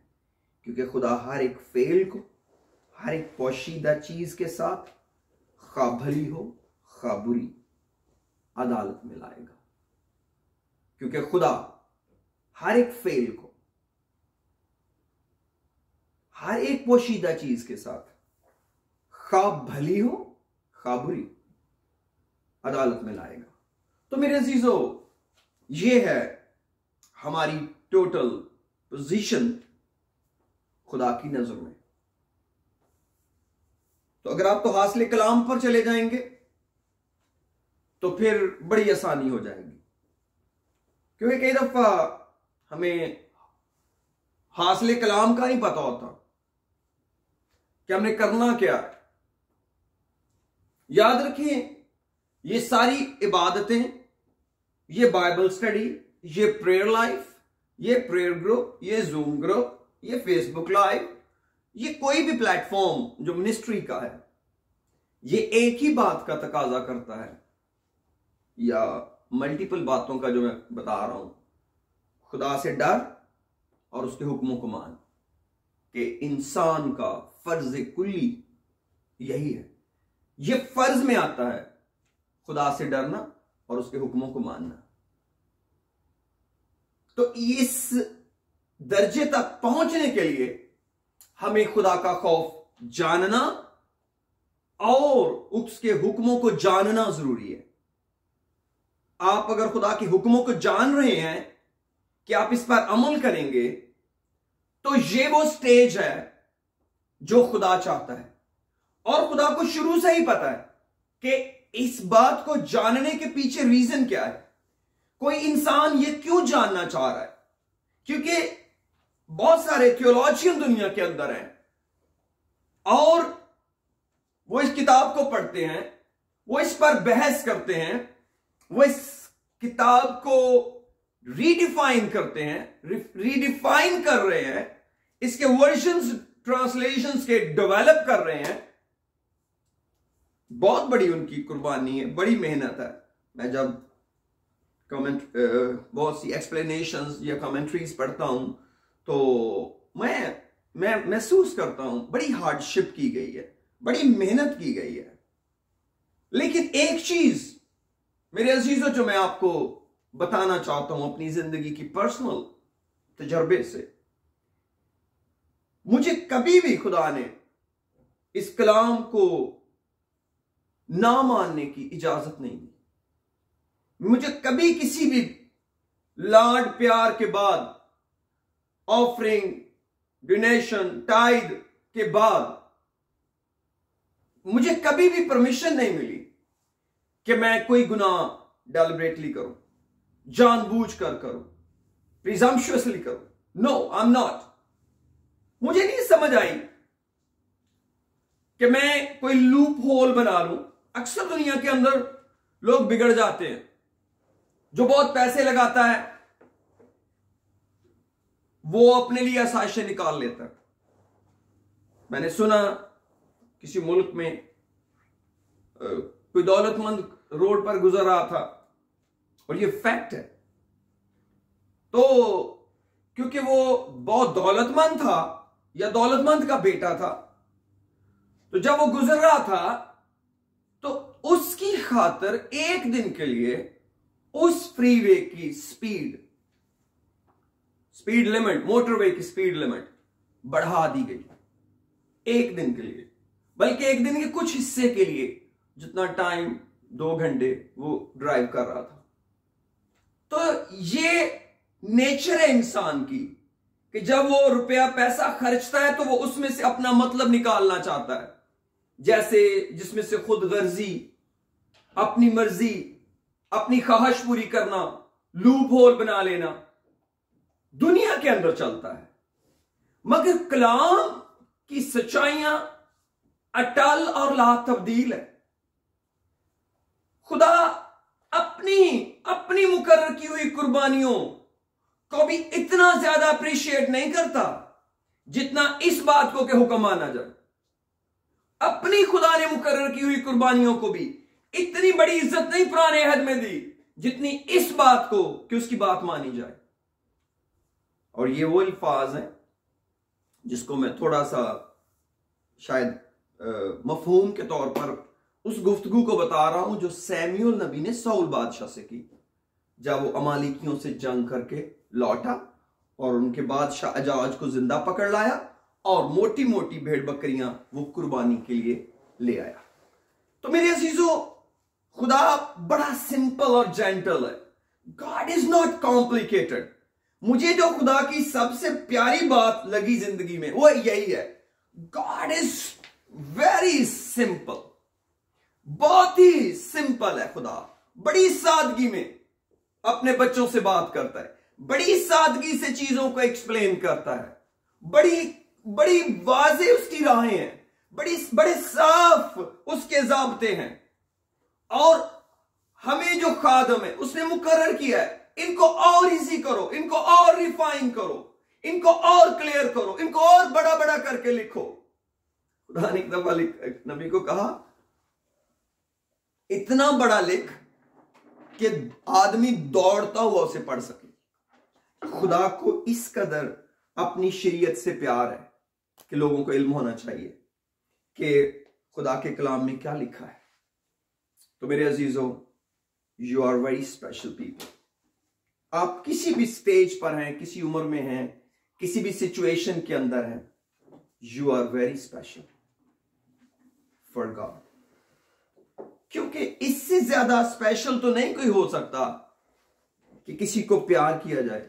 क्योंकि खुदा हर एक फेल को, हर एक पोशीदा चीज के साथ, खा भली हो खा बुरी, अदालत में लाएगा। क्योंकि खुदा हर एक फेल को, हर एक पोशीदा चीज के साथ, खा भली हो खा बुरी, अदालत में लाएगा। तो मेरे अजीजों, ये है हमारी टोटल पोजीशन खुदा की नजर में। तो अगर आप तो हासिल कलाम पर चले जाएंगे तो फिर बड़ी आसानी हो जाएगी, क्योंकि कई दफा हमें हासिल कलाम का नहीं पता होता कि हमने करना क्या है। याद रखें, ये सारी इबादतें, ये बाइबल स्टडी, ये प्रेयर लाइफ, ये प्रेयर ग्रुप, ये जूम ग्रुप, ये फेसबुक लाइव, ये कोई भी प्लेटफॉर्म जो मिनिस्ट्री का है, ये एक ही बात का तकाजा करता है, या मल्टीपल बातों का जो मैं बता रहा हूं। खुदा से डर और उसके हुक्मों को मान, कि इंसान का फर्ज कुल्ली यही है। ये फर्ज में आता है खुदा से डरना और उसके हुक्मों को मानना। तो इस दर्जे तक पहुंचने के लिए हमें खुदा का खौफ जानना और उसके हुक्मों को जानना जरूरी है। आप अगर खुदा के हुक्मों को जान रहे हैं कि आप इस पर अमल करेंगे, तो ये वो स्टेज है जो खुदा चाहता है। और खुदा को शुरू से ही पता है कि इस बात को जानने के पीछे रीजन क्या है। कोई इंसान ये क्यों जानना चाह रहा है? क्योंकि बहुत सारे थियोलॉजियन दुनिया के अंदर हैं और वो इस किताब को पढ़ते हैं, वो इस पर बहस करते हैं, वो इस किताब को रीडिफाइन करते हैं, रीडिफाइन कर रहे हैं, इसके वर्जन्स, ट्रांसलेशंस के डेवलप कर रहे हैं। बहुत बड़ी उनकी कुर्बानी है, बड़ी मेहनत है। मैं जब बहुत सी एक्सप्लेनेशंस या कमेंट्रीज पढ़ता हूं तो मैं महसूस करता हूं बड़ी हार्डशिप की गई है, बड़ी मेहनत की गई है। लेकिन एक चीज मेरे अजीजों जो मैं आपको बताना चाहता हूं अपनी जिंदगी की पर्सनल तजर्बे से, मुझे कभी भी खुदा ने इस कलाम को ना मानने की इजाजत नहीं दी। मुझे कभी किसी भी लाड प्यार के बाद, ऑफरिंग, डोनेशन, टाइड के बाद मुझे कभी भी परमिशन नहीं मिली कि मैं कोई गुनाह डेलिबरेटली करूं, जानबूझकर करूं, प्रिजम्पशुअसली करूं। No, I am not. मुझे नहीं समझ आई कि मैं कोई लूप होल बना लूं। अक्सर दुनिया के अंदर लोग बिगड़ जाते हैं। जो बहुत पैसे लगाता है वो अपने लिए आसाइशें निकाल लेता है। मैंने सुना किसी मुल्क में कोई दौलतमंद रोड पर गुजर रहा था, और ये फैक्ट है। तो क्योंकि वो बहुत दौलतमंद था या दौलतमंद का बेटा था, तो जब वो गुजर रहा था तो उसकी खातिर एक दिन के लिए उस फ्रीवे की स्पीड लिमिट, मोटरवे की स्पीड लिमिट बढ़ा दी गई। एक दिन के लिए, बल्कि एक दिन के कुछ हिस्से के लिए, जितना टाइम 2 घंटे वो ड्राइव कर रहा था। तो ये नेचर है इंसान की कि जब वो रुपया पैसा खर्चता है तो वो उसमें से अपना मतलब निकालना चाहता है, जैसे जिसमें से खुद गर्जी, अपनी मर्जी, अपनी ख्वाहिश पूरी करना, लूप होल बना लेना दुनिया के अंदर चलता है। मगर कलाम की सच्चाइयां अटल और ला तब्दील है। खुदा अपनी मुकर्रर की हुई कुर्बानियों को भी इतना ज्यादा अप्रिशिएट नहीं करता जितना इस बात को कि हुक्म माना जाए। अपनी खुदा ने मुकर्रर की हुई कुर्बानियों को भी इतनी बड़ी इज्जत नहीं पुराने अहद में दी जितनी इस बात को कि उसकी बात मानी जाए। और ये वो अल्फाज हैं जिसको मैं थोड़ा सा शायद मफहूम के तौर पर उस गुफ्तगू को बता रहा हूं जो सैमुअल नबी ने सौल बादशाह से की, जब वो अमालिकियों से जंग करके लौटा और उनके बादशाह अजाज को जिंदा पकड़ लाया और मोटी मोटी भेड़ बकरियां वो कुर्बानी के लिए ले आया। तो मेरे अजीजों, खुदा बड़ा सिंपल और जेंटल है। God is not complicated. मुझे जो खुदा की सबसे प्यारी बात लगी जिंदगी में वो यही है, गॉड इज वेरी सिंपल। बहुत ही सिंपल है खुदा। बड़ी सादगी में अपने बच्चों से बात करता है, बड़ी सादगी से चीजों को एक्सप्लेन करता है, बड़ी बड़ी वाज़ेह उसकी राहें हैं, बड़े साफ उसके ज़ाब्ते हैं। और हमें जो खादम है उसने मुकर्रर किया है, इनको और इजी करो, इनको और रिफाइन करो, इनको और क्लियर करो, इनको और बड़ा बड़ा करके लिखो। खुदा ने एक दफा नबी को कहा, इतना बड़ा लिख कि आदमी दौड़ता हुआ उसे पढ़ सके। खुदा को इस कदर अपनी शरीयत से प्यार है कि लोगों को इल्म होना चाहिए कि खुदा के कलाम में क्या लिखा है। तो मेरे अजीजों, you are very special people. आप किसी भी स्टेज पर हैं, किसी उम्र में हैं, किसी भी सिचुएशन के अंदर हैं, you are very special for God. क्योंकि इससे ज्यादा स्पेशल तो नहीं कोई हो सकता कि किसी को प्यार किया जाए,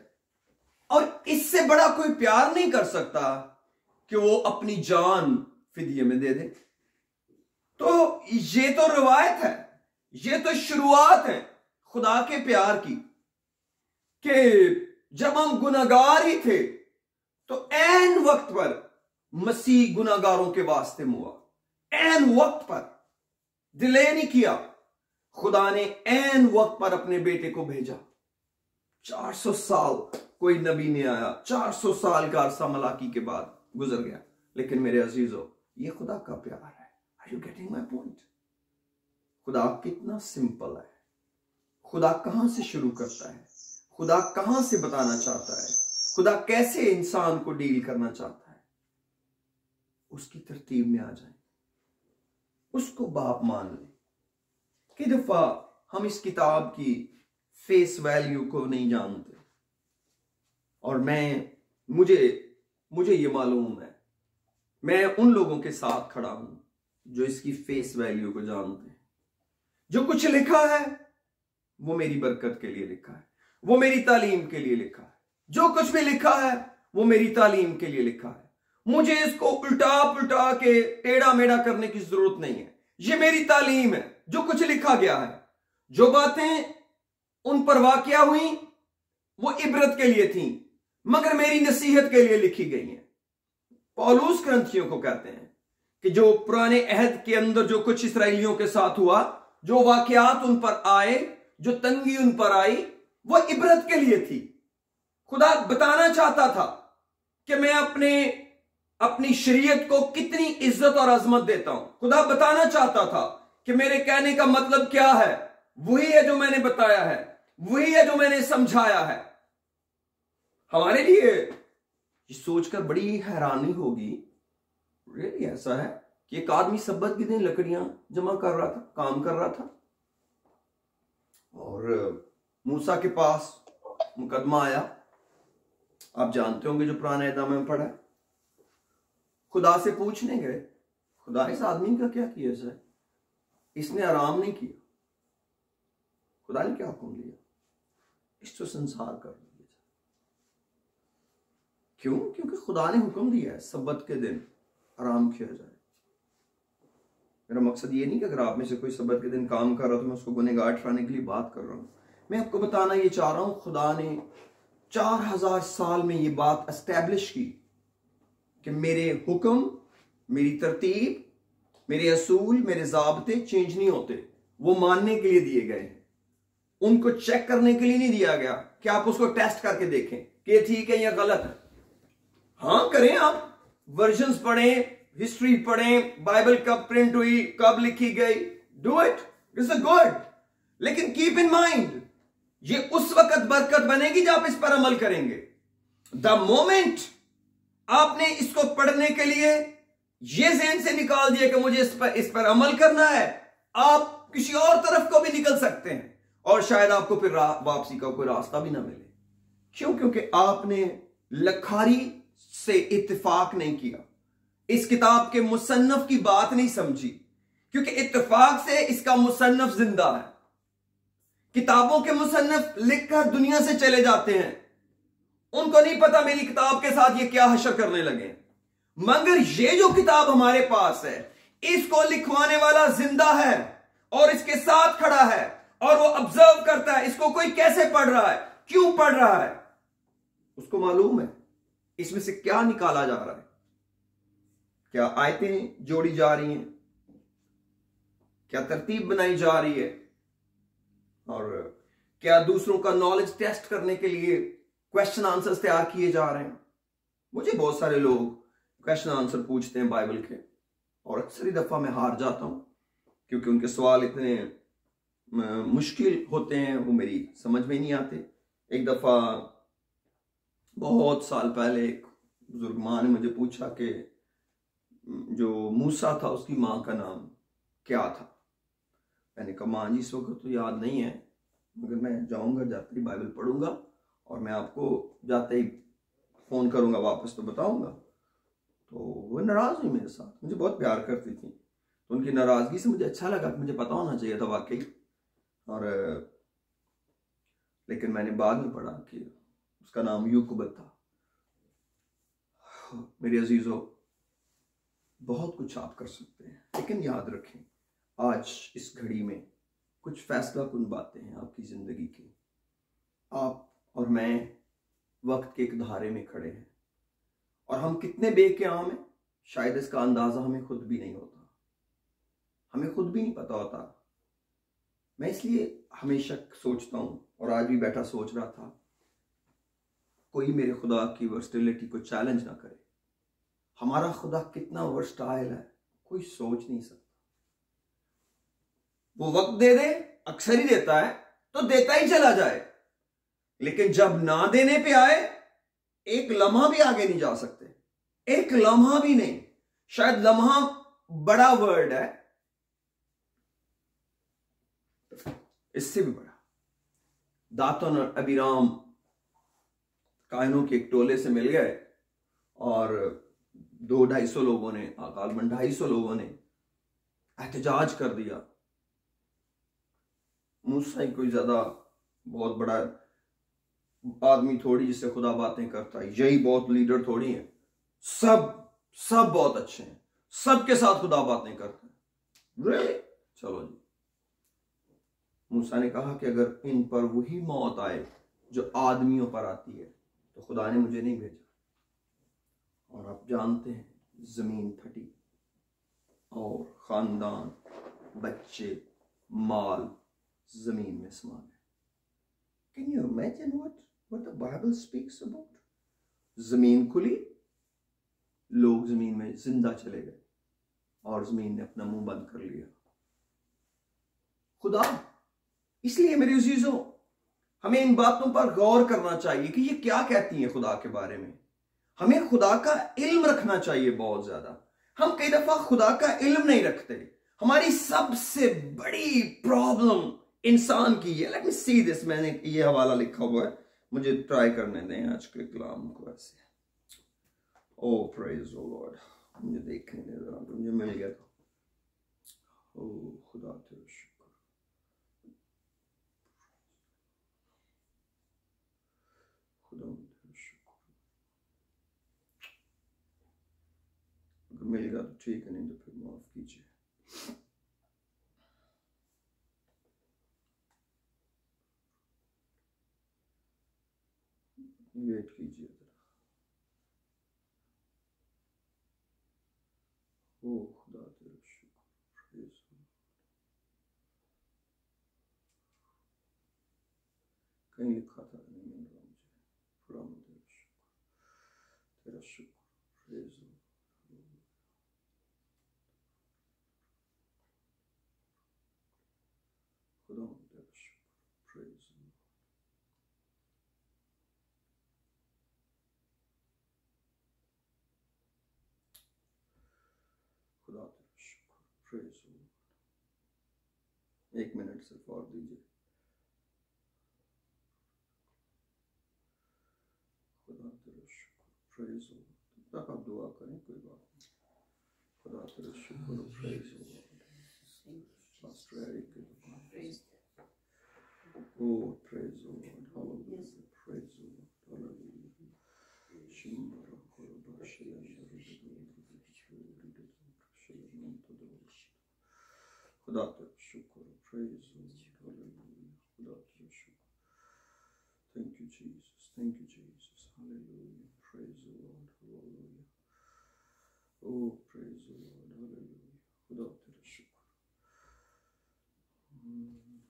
और इससे बड़ा कोई प्यार नहीं कर सकता कि वो अपनी जान फिदिये में दे दे। तो ये तो रवायत है, ये तो शुरुआत है खुदा के प्यार की, कि जब हम गुनाहगार ही थे तो ऐन वक्त पर मसीह गुनाहगारों के वास्ते हुआ। ऐन वक्त पर डिले नहीं किया, खुदा ने ऐन वक्त पर अपने बेटे को भेजा। 400 साल कोई नबी नहीं आया, 400 साल का अरसा मलाकी के बाद गुजर गया। लेकिन मेरे अजीजों, ये खुदा का प्यार है। Are you getting my point? खुदा कितना सिंपल है। खुदा कहां से शुरू करता है, खुदा कहां से बताना चाहता है, खुदा कैसे इंसान को डील करना चाहता है, उसकी तरतीब में आ जाए, उसको बाप मान ले। कि दफा हम इस किताब की फेस वैल्यू को नहीं जानते, और मुझे ये मालूम है, मैं उन लोगों के साथ खड़ा हूं जो इसकी फेस वैल्यू को जानते हैं। जो कुछ लिखा है वो मेरी बरकत के लिए लिखा है, वो मेरी तालीम के लिए लिखा है। जो कुछ भी लिखा है वो मेरी तालीम के लिए लिखा है। मुझे इसको उल्टा पुल्टा के टेढ़ा मेढ़ा करने की जरूरत नहीं है। ये मेरी तालीम है। जो कुछ लिखा गया है, जो बातें उन पर वाकया हुई वो इबरत के लिए थी, मगर मेरी नसीहत के लिए लिखी गई हैं। पौलुस करंथियों को कहते हैं कि जो पुराने अहद के अंदर जो कुछ इसराइलियों के साथ हुआ, जो वाकयात उन पर आए, जो तंगी उन पर आई, वो इबरत के लिए थी। खुदा बताना चाहता था कि मैं अपनी शरीयत को कितनी इज्जत और अजमत देता हूं। खुदा बताना चाहता था कि मेरे कहने का मतलब क्या है, वही है जो मैंने बताया है, वही है जो मैंने समझाया है। हमारे लिए ये सोचकर बड़ी हैरानी होगी, रियली ऐसा है कि एक आदमी सब्बत के दिन लकड़ियां जमा कर रहा था, काम कर रहा था, और मूसा के पास मुकदमा आया। आप जानते होंगे जो पुराने इदामे में पढ़ा है। खुदा से पूछने गए, खुदा इस आदमी का क्या किया जाए, इसने आराम नहीं किया। खुदा ने क्या हुक्म दिया, इसको संसार कर दिया। क्यों? क्योंकि खुदा ने हुक्म दिया है सब्बत के दिन आराम किया जाए। मेरा मकसद ये नहीं कि अगर आप में से कोई सब्बत के दिन काम कर रहा हो तो मैं उसको गुनहगार ठहराने के लिए बात कर रहा हूं। मैं आपको बताना ये चाह रहा हूं, खुदा ने 4000 साल में ये बात एस्टैब्लिश की कि मेरे हुक्म, मेरी तरतीब, मेरे असूल, मेरे ज़ाब्ते चेंज नहीं होते। वो मानने के लिए दिए गए हैं, उनको चेक करने के लिए नहीं दिया गया कि आप उसको टेस्ट करके देखें कि ये ठीक है या गलत है। हाँ करें, आप वर्जन्स पढ़ें, हिस्ट्री पढ़ें, बाइबल कब प्रिंट हुई, कब लिखी गई, do it, it's a good. लेकिन कीप इन माइंड, ये उस वक्त बरकत बनेगी जब आप इस पर अमल करेंगे। द मोमेंट आपने इसको पढ़ने के लिए ये ज़हन से निकाल दिया कि मुझे इस पर अमल करना है, आप किसी और तरफ को भी निकल सकते हैं, और शायद आपको फिर वापसी का कोई रास्ता भी ना मिले। क्यों? क्योंकि आपने लखारी से इत्तेफाक नहीं किया, इस किताब के मुसन्नफ की बात नहीं समझी, क्योंकि इत्तेफाक से इसका मुसन्नफ जिंदा है। किताबों के मुसन्नफ लिखकर दुनिया से चले जाते हैं, उनको नहीं पता मेरी किताब के साथ ये क्या हशर करने लगे, मगर ये जो किताब हमारे पास है इसको लिखवाने वाला जिंदा है और इसके साथ खड़ा है और वो ऑब्जर्व करता है इसको कोई कैसे पढ़ रहा है, क्यों पढ़ रहा है, उसको मालूम है इसमें से क्या निकाला जा रहा है, क्या आयतें जोड़ी जा रही हैं, क्या तरतीब बनाई जा रही है, और क्या दूसरों का नॉलेज टेस्ट करने के लिए क्वेश्चन आंसर्स तैयार किए जा रहे हैं। मुझे बहुत सारे लोग क्वेश्चन आंसर पूछते हैं बाइबल के, और अक्सर ही दफा मैं हार जाता हूं क्योंकि उनके सवाल इतने मुश्किल होते हैं, वो मेरी समझ में नहीं आते। एक दफा बहुत साल पहले एक बुजुर्ग माँ ने मुझे पूछा कि जो मूसा था उसकी माँ का नाम क्या था। मैंने कहा माँ जी इस वक्त तो याद नहीं है, मगर मैं जाऊंगा, जाते ही बाइबल पढ़ूंगा और मैं आपको जाते ही फोन करूंगा वापस तो बताऊंगा। तो वो नाराज हुई मेरे साथ, मुझे बहुत प्यार करती थी, तो उनकी नाराजगी से मुझे अच्छा लगा कि मुझे पता होना चाहिए था वाकई। और लेकिन मैंने बाद में पढ़ा कि उसका नाम यूकुब था। मेरे अजीजों, बहुत कुछ आप कर सकते हैं, लेकिन याद रखें आज इस घड़ी में कुछ फैसला कुन बातें हैं आपकी जिंदगी की। आप और मैं वक्त के एक धारे में खड़े हैं और हम कितने बेक़याम हैं शायद इसका अंदाजा हमें खुद भी नहीं होता, हमें खुद भी नहीं पता होता। मैं इसलिए हमेशा सोचता हूं और आज भी बैठा सोच रहा था, कोई मेरे खुदा की वर्सटिलिटी को चैलेंज ना करे। हमारा खुदा कितना वर्सटाइल है कोई सोच नहीं सकता। वो वक्त दे दे, अक्सर ही देता है तो देता ही चला जाए, लेकिन जब ना देने पे आए एक लम्हा भी आगे नहीं जा सकते, एक लम्हा भी नहीं। शायद लम्हा बड़ा वर्ड है, इससे भी बड़ा। दातन और अबीराम कायनों के एक टोले से मिल गए और 200-250 लोगों ने, गालबन 250 लोगों ने एहतजाज कर दिया। मूसा ही कोई ज्यादा बहुत बड़ा आदमी थोड़ी जिससे खुदा बातें करता है, यही बहुत लीडर थोड़ी है, सब बहुत अच्छे हैं, सबके साथ खुदा बातें करते हैं। really? चलो जी। मूसा ने कहा कि अगर इन पर वही मौत आए जो आदमियों पर आती है तो खुदा ने मुझे नहीं भेजा। और आप जानते हैं जमीन फटी और खानदान, बच्चे, माल जमीन में समा गए। Can you imagine what the Bible speaks about? जमीन खुली, लोग जमीन में जिंदा चले गए और जमीन ने अपना मुंह बंद कर लिया। खुदा, इसलिए मेरे अजीजों हमें इन बातों पर गौर करना चाहिए कि ये क्या कहती हैं खुदा के बारे में। हमें खुदा का इल्म रखना चाहिए बहुत ज्यादा। हम कई दफा खुदा का इल्म नहीं रखते। हमारी सबसे बड़ी प्रॉब्लम इंसान की है। लेट मी सी दिस, मैंने ये हवाला लिखा हुआ है, मुझे ट्राई करने दें आज के कलाम को ऐसे। ओ प्रेज ओ लॉर्ड, मुझे देखने दें जरा, मुझे मिल गया था। ओ खुदा तेरा शुक्र, खुदा तेरा शुक्र। अगर मिल गया तो ठीक है, नहीं तो फिर माफ कीजिए। वेट कीजिए जरा। ओ खुदा तेरा शुक्र, कहीं लिखा था नहीं मिल रहा मुझे। खुदा तेरा शुक्र, प्रेज खुदा तेरा शुक्र, प्रेज खुदा तेरा शुक्र, प्रेज। 1 मिनट सिर्फ और दीजिए। खुदा तेरा शुक्र, प्रेज। तब तक आप दुआ करें, कोई बात नहीं। खुदा तेरा शुक्र, praise. Pastor Eric. Oh, praise the Lord. Hallelujah. Praise the Lord. Hallelujah. Shimbara Korba Khuda te shukr. Praise the Lord. Hallelujah. Khuda te shukr. Thank you, Jesus. Thank you, Jesus. Hallelujah. Praise the Lord. Hallelujah. Oh, praise the Lord. Hallelujah. Khuda te shukr. Praise the Lord.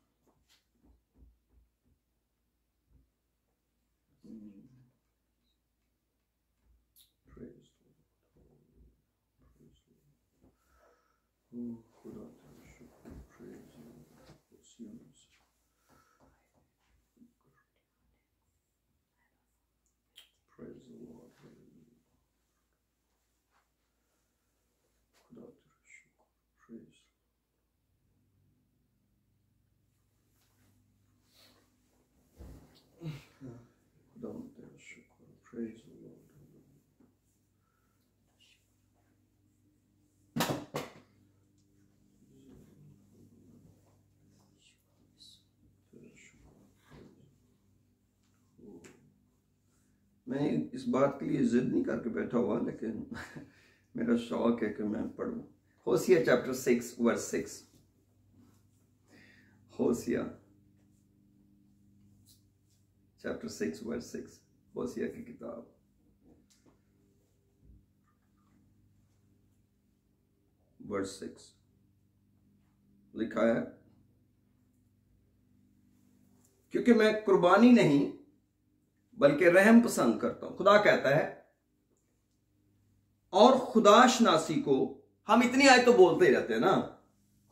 Hallelujah. Praise the Lord. Oh, Khuda te shukr. Praise the Lord. Praise the Lord. Hallelujah. Khuda te shukr. Praise. Khuda te shukr. Praise the Lord. मैं इस बात के लिए जिद नहीं करके बैठा हुआ, लेकिन मेरा शौक है कि मैं पढ़ूं। Hosea chapter 6 verse 6। Hosea chapter 6 verse 6। Hosea की किताब वर्स 6 लिखा है, क्योंकि मैं कुर्बानी नहीं बल्कि रहम पसंद करता हूं। खुदा कहता है, और खुदाशनासी को हम इतनी आयत तो बोलते ही रहते हैं ना,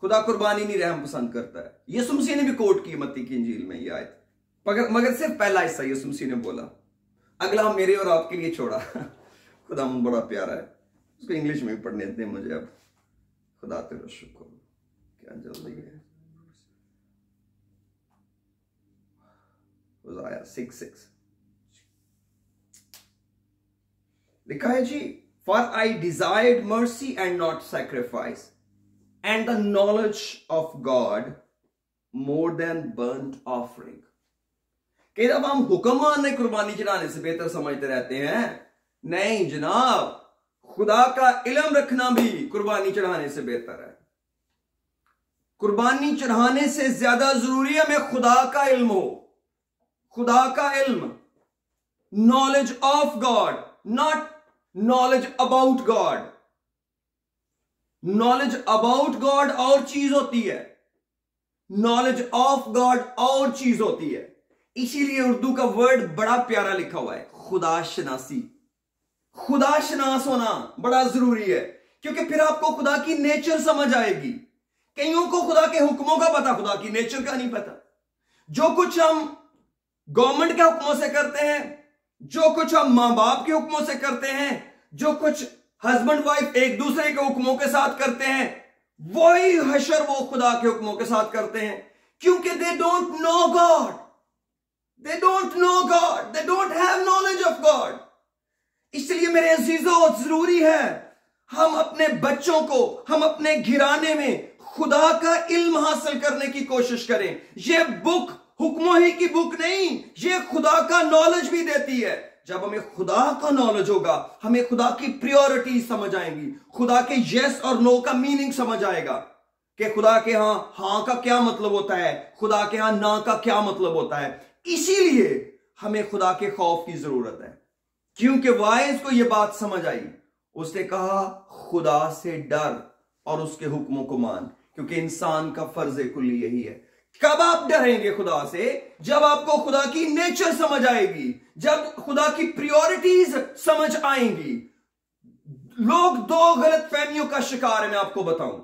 खुदा कुर्बानी नहीं रहम पसंद करता है। यीशु मसीह ने भी कोट की मत्ती की इंजील में ये आयत, मगर सिर्फ पहला हिस्सा यीशु मसीह ने बोला, अगला मेरे और आपके लिए छोड़ा। खुदा बड़ा प्यारा है, उसको इंग्लिश में भी पढ़ने देते हैं मुझे अब। खुदा तेरा शुक्र, क्या जल्दी है। होशाया 6:6 लिखा है जी, For I desired mercy and not sacrifice, and the knowledge of God more than burnt offering. कि जब हम हुक्म मानने कुर्बानी चढ़ाने से बेहतर समझते रहते हैं, नहीं जनाब, खुदा का इल्म रखना भी कुर्बानी चढ़ाने से बेहतर है। कुर्बानी चढ़ाने से ज्यादा जरूरी है हमें खुदा का इल्म हो। खुदा का इल्म, knowledge of God, not knowledge about God. Knowledge about God और चीज होती है, नॉलेज ऑफ गॉड और चीज होती है। इसीलिए उर्दू का वर्ड बड़ा प्यारा लिखा हुआ है, खुदाशनासी। खुदाशनास होना बड़ा जरूरी है, क्योंकि फिर आपको खुदा की नेचर समझ आएगी। कईयों को खुदा के हुक्मों का पता, खुदा की नेचर का नहीं पता। जो कुछ हम गवर्नमेंट के हुक्मों से करते हैं, जो कुछ हम मां बाप के हुक्मों से करते हैं, जो कुछ हस्बैंड वाइफ एक दूसरे के हुक्मों के साथ करते हैं, वही हशर वो खुदा के हुक्मों के साथ करते हैं, क्योंकि they don't know God, they don't know God, they don't have knowledge of God. इसलिए मेरे अजीजों, जरूरी है हम अपने बच्चों को, हम अपने घराने में खुदा का इल्म हासिल करने की कोशिश करें। यह बुक हुक्मों ही की बुक नहीं, ये खुदा का नॉलेज भी देती है। जब हमें खुदा का नॉलेज होगा, हमें खुदा की प्रायोरिटी समझ आएंगी, खुदा के यस और नो का मीनिंग समझ आएगा कि खुदा के हां का क्या मतलब होता है, खुदा के हां ना का क्या मतलब होता है। इसीलिए हमें खुदा के खौफ की जरूरत है, क्योंकि वाइज को यह बात समझ आई। उसने कहा खुदा से डर और उसके हुक्मों को मान, क्योंकि इंसान का फर्ज कुल्ली यही है। कब आप डरेंगे खुदा से? जब आपको खुदा की नेचर समझ आएगी, जब खुदा की प्रायोरिटीज समझ आएंगी। लोग दो गलत फहमियों का शिकार है, मैं आपको बताऊं।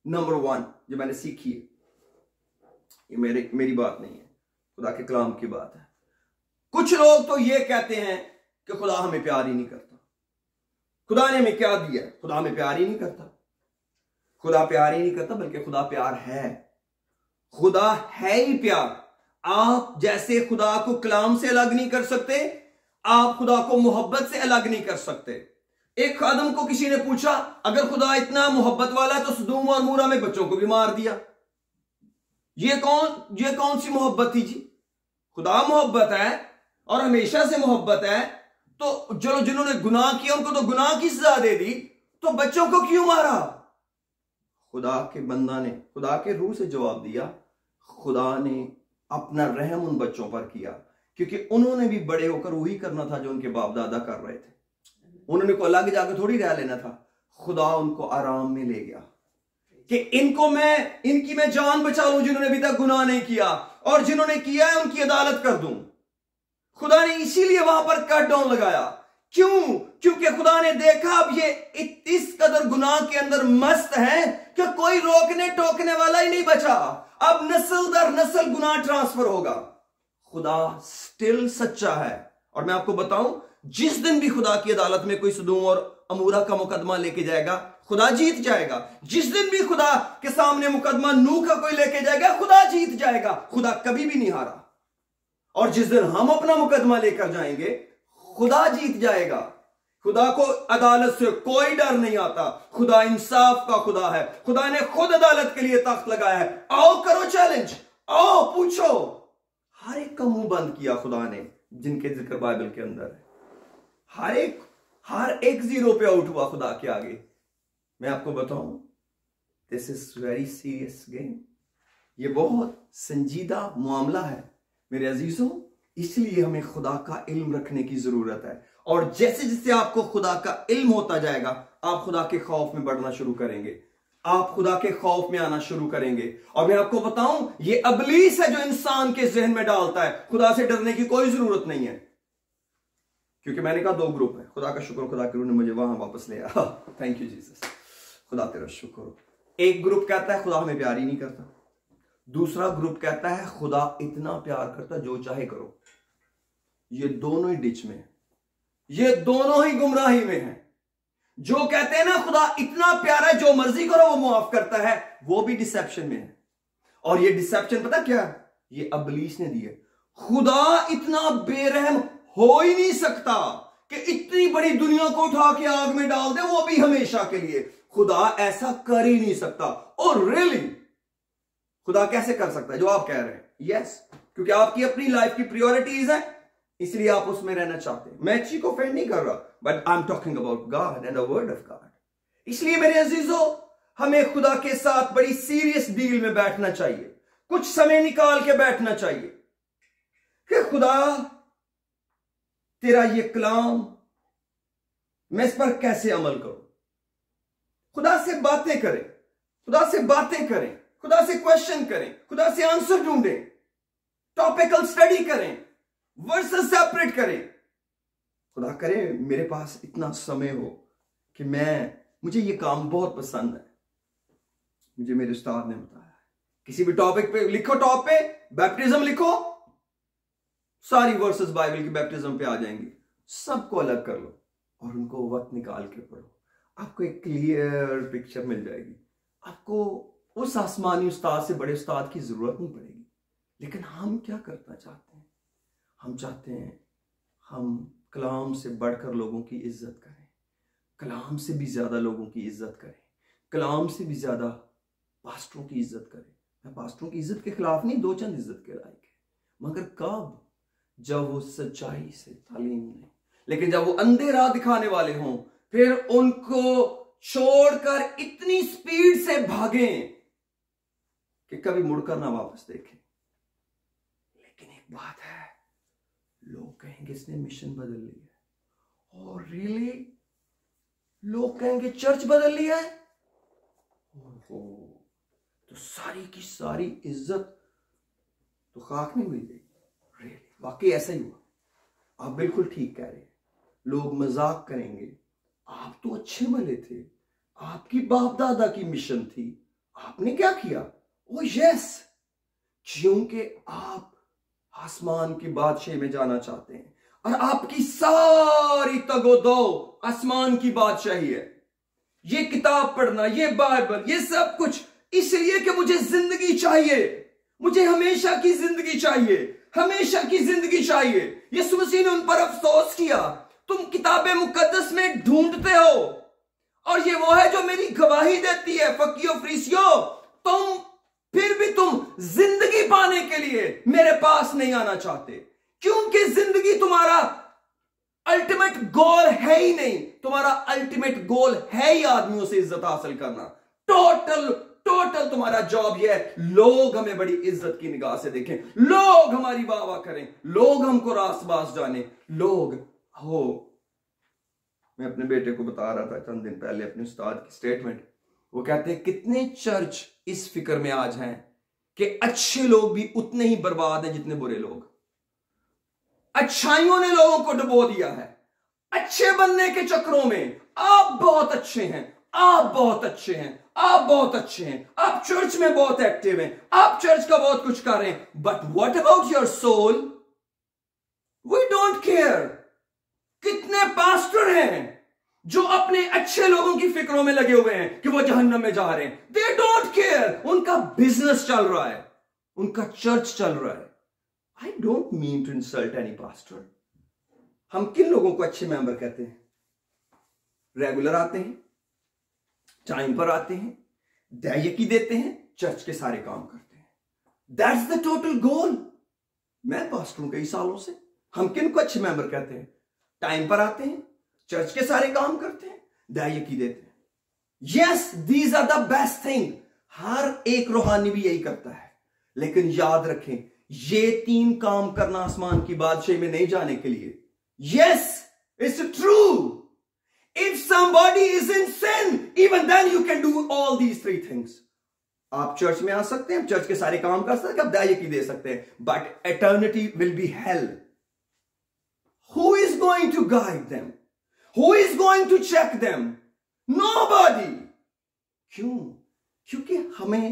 नंबर 1 जो मैंने सीखी है, ये मेरी बात नहीं है, खुदा के कलाम की बात है। कुछ लोग तो ये कहते हैं कि खुदा हमें प्यार ही नहीं करता। खुदा ने हमें क्या दिया? खुदा हमें प्यार ही नहीं करता। खुदा प्यार ही नहीं करता, बल्कि खुदा प्यार है। खुदा है ही प्यार। आप जैसे खुदा को कलाम से अलग नहीं कर सकते, आप खुदा को मोहब्बत से अलग नहीं कर सकते। एक खादम को किसी ने पूछा, अगर खुदा इतना मोहब्बत वाला है तो सदूम और मूरा में बच्चों को भी मार दिया। ये कौन सी मोहब्बत थी जी? खुदा मोहब्बत है और हमेशा से मोहब्बत है, तो जो जिन्होंने गुनाह किया उनको तो गुनाह की सजा दे दी, तो बच्चों को क्यों मारा? खुदा के बंदा ने खुदा के रूह से जवाब दिया, खुदा ने अपना रहम उन बच्चों पर किया, क्योंकि उन्होंने भी बड़े होकर वही करना था जो उनके बाप दादा कर रहे थे। उन्होंने को अलग जाकर थोड़ी रह लेना था। खुदा उनको आराम में ले गया कि इनकी मैं जान बचा लूं जिन्होंने अभी तक गुनाह नहीं किया, और जिन्होंने किया है उनकी अदालत कर दूं। खुदा ने इसीलिए वहां पर कट डाउन लगाया। क्यों? क्योंकि खुदा ने देखा अब ये इस कदर गुनाह के अंदर मस्त है कि कोई रोकने टोकने वाला ही नहीं बचा। अब नस्ल दर नस्ल गुनाह ट्रांसफर होगा। खुदा स्टिल सच्चा है, और मैं आपको बताऊं, जिस दिन भी खुदा की अदालत में कोई सदूम और अमूरा का मुकदमा लेके जाएगा, खुदा जीत जाएगा। जिस दिन भी खुदा के सामने मुकदमा नूह का कोई लेके जाएगा, खुदा जीत जाएगा। खुदा कभी भी नहीं हारा। और जिस दिन हम अपना मुकदमा लेकर जाएंगे, खुदा जीत जाएगा। खुदा को अदालत से कोई डर नहीं आता। खुदा इंसाफ का खुदा है। खुदा ने खुद अदालत के लिए तख्त लगाया है। आओ करो चैलेंज, आओ पूछो। हर एक का मुंह बंद किया खुदा ने, जिनके जिक्र बाइबल के अंदर है। हर एक जीरो पे आउट हुआ खुदा के आगे। मैं आपको बताऊं, this is very serious game. ये बहुत संजीदा मामला है मेरे अजीजों, इसलिए हमें खुदा का इल्म रखने की जरूरत है। और जैसे जैसे आपको खुदा का इल्म होता जाएगा, आप खुदा के खौफ में बढ़ना शुरू करेंगे, आप खुदा के खौफ में आना शुरू करेंगे। और मैं आपको बताऊं, ये अबलीस है जो इंसान के जहन में डालता है खुदा से डरने की कोई जरूरत नहीं है। क्योंकि मैंने कहा 2 ग्रुप है। खुदा का शुक्र, खुदा के रूह ने मुझे वहां वापस ले आया। थैंक यू जीसस, खुदा तेरा शुक्र। एक ग्रुप कहता है खुदा हमें प्यार ही नहीं करता। दूसरा ग्रुप कहता है खुदा इतना प्यार करता जो चाहे करो। ये दोनों ही डिच में, ये दोनों ही गुमराही में है। जो कहते हैं ना खुदा इतना प्यारा है जो मर्जी करो वो माफ करता है, वो भी डिसेप्शन में है। और ये डिसेप्शन पता क्या है? ये अबलीस ने दी है। खुदा इतना बेरहम हो ही नहीं सकता कि इतनी बड़ी दुनिया को उठा के आग में डाल दे, वो भी हमेशा के लिए। खुदा ऐसा कर ही नहीं सकता। और रियली खुदा कैसे कर सकता है जो आप कह रहे हैं? यस, क्योंकि आपकी अपनी लाइफ की प्रायोरिटीज है, इसलिए आप उसमें रहना चाहते हैं। मैं अच्छी को फेंड नहीं कर रहा, but I am talking about God and the word of God. इसलिए मेरे अजीजों, हमें खुदा के साथ बड़ी सीरियस डील में बैठना चाहिए। कुछ समय निकाल के बैठना चाहिए कि खुदा तेरा ये कलाम, मैं इस पर कैसे अमल करूं। खुदा से बातें करें, खुदा से बातें करें, खुदा से क्वेश्चन करें, खुदा से आंसर ढूंढें, टॉपिकल स्टडी करें, वर्सेस सेपरेट करें। खुदा करे मेरे पास इतना समय हो कि मुझे ये काम बहुत पसंद है। मुझे मेरे उस्ताद ने बताया, किसी भी टॉपिक पे लिखो, टॉप पे बैप्टिज्म लिखो, सारी वर्सेस बाइबल की बैप्टिज्म पे आ जाएंगी। सबको अलग कर लो और उनको वक्त निकाल के पढ़ो। आपको एक क्लियर पिक्चर मिल जाएगी। आपको उस आसमानी उस्ताद से बड़े उस्ताद की जरूरत नहीं पड़ेगी। लेकिन हम क्या करना चाहते हैं? हम चाहते हैं हम कलाम से बढ़कर लोगों की इज्जत करें, कलाम से भी ज्यादा लोगों की इज्जत करें, कलाम से भी ज्यादा पास्टरों की इज्जत करें। मैं पास्टरों की इज्जत के खिलाफ नहीं, 2 चंद इज्जत के लायक है, मगर कब? जब वो सच्चाई से तालीम नहीं, लेकिन जब वो अंधे राह दिखाने वाले हों, फिर उनको छोड़कर इतनी स्पीड से भागें कि कभी मुड़कर ना वापस देखें। लेकिन एक बात है, लोग कहेंगे इसने मिशन बदल लिया है। और रियली लोग कहेंगे चर्च बदल लिया है। तो सारी की सारी इज्जत तो खाक में मिल जाएगी। रियली वाकई ऐसा ही हुआ। आप बिल्कुल ठीक कह रहे हैं। लोग मजाक करेंगे, आप तो अच्छे भले थे, आपकी बाप दादा की मिशन थी, आपने क्या किया? ओ यस, क्योंकि आप आसमान की बादशाही में जाना चाहते हैं और आपकी सारी तगोदो आसमान की बादशाही है। ये किताब पढ़ना, ये बाइबल, ये सब कुछ इसलिए कि मुझे जिंदगी चाहिए, मुझे हमेशा की जिंदगी चाहिए, हमेशा की जिंदगी चाहिए। यीशु मसीह ने उन पर अफसोस किया, तुम किताबे मुकद्दस में ढूंढते हो, और ये वो है जो मेरी गवाही देती है फकियो फ्रीसियो, फिर भी तुम जिंदगी पाने के लिए मेरे पास नहीं आना चाहते, क्योंकि जिंदगी तुम्हारा अल्टीमेट गोल है ही नहीं। तुम्हारा अल्टीमेट गोल है ही आदमियों से इज्जत हासिल करना। टोटल तुम्हारा जॉब यह है, लोग हमें बड़ी इज्जत की निगाह से देखें, लोग हमारी वाह वाह करें, लोग हमको रास-बास जाने, लोग हो। मैं अपने बेटे को बता रहा था चंद दिन पहले अपने उस्ताद की स्टेटमेंट। वो कहते हैं कितने चर्च इस फिक्र में आज हैं कि अच्छे लोग भी उतने ही बर्बाद हैं जितने बुरे लोग। अच्छाइयों ने लोगों को डुबो दिया है अच्छे बनने के चक्रों में। आप बहुत अच्छे हैं, आप बहुत अच्छे हैं, आप बहुत अच्छे हैं, आप चर्च में बहुत एक्टिव हैं, आप चर्च का बहुत कुछ कर रहे हैं, but what about your soul? We don't care. कितने पास्टर हैं जो अपने अच्छे लोगों की फिक्रों में लगे हुए हैं कि वो जहन्नम में जा रहे हैं। They don't care. उनका बिजनेस चल रहा है, उनका चर्च चल रहा है। I don't mean to insult any pastor. हम किन लोगों को अच्छे मेंबर कहते हैं? रेगुलर आते हैं, टाइम पर आते हैं, दायकी देते हैं, चर्च के सारे काम करते हैं। दैट्स द टोटल गोल। मैं पास्टर हूं कई सालों से। हम किन को अच्छे मेंबर कहते हैं? टाइम पर आते हैं, चर्च के सारे काम करते हैं, दायकी देते हैं। Yes, these are the best thing. हर एक रूहानी भी यही करता है, लेकिन याद रखें ये 3 काम करना आसमान की बादशाही में नहीं जाने के लिए। Yes, it's true. If somebody is in sin, even then you can do all these 3 things. आप चर्च में आ सकते हैं, चर्च के सारे काम कर सकते हैं, आप दायकी दे सकते हैं, but eternity will be hell. Who is going to guide them? Who is going to check them? Nobody. क्यों? क्योंकि हमें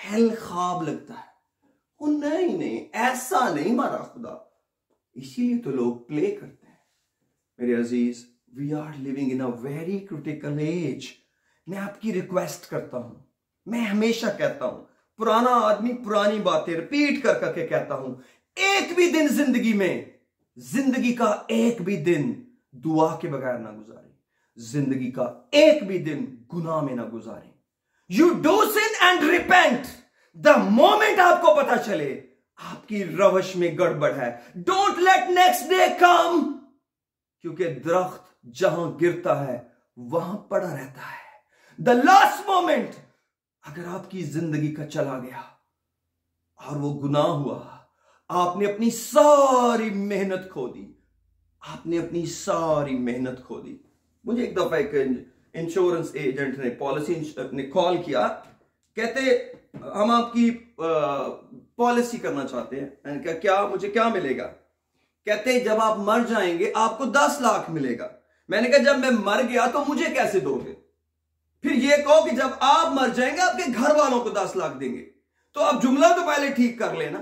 hell ख्वाब लगता है। ओ नहीं, ऐसा नहीं मारा खुदा। इसीलिए तो लोग प्ले करते हैं। मेरे अजीज, We are living in a very critical age. मैं आपकी रिक्वेस्ट करता हूं, मैं हमेशा कहता हूं, पुराना आदमी पुरानी बातें रिपीट कर करके कहता हूं, एक भी दिन जिंदगी का एक भी दिन दुआ के बगैर ना गुजारें, जिंदगी का एक भी दिन गुनाह में ना गुजारें। You do sin and repent the moment आपको पता चले आपकी रवश में गड़बड़ है। Don't let next day come, क्योंकि दरख्त जहां गिरता है वहां पड़ा रहता है। द लास्ट मोमेंट अगर आपकी जिंदगी का चला गया और वो गुनाह हुआ, आपने अपनी सारी मेहनत खो दी, आपने अपनी सारी मेहनत खो दी। मुझे एक दफा एक इंश्योरेंस एजेंट ने, पॉलिसी ने कॉल किया, कहते हम आपकी पॉलिसी करना चाहते हैं। मैंने कहा क्या, मुझे क्या मिलेगा? कहते जब आप मर जाएंगे आपको 10 लाख मिलेगा। मैंने कहा जब मैं मर गया तो मुझे कैसे दोगे? फिर ये कहो कि जब आप मर जाएंगे आपके घर वालों को 10 लाख देंगे। तो आप जुमला तो पहले ठीक कर लेना।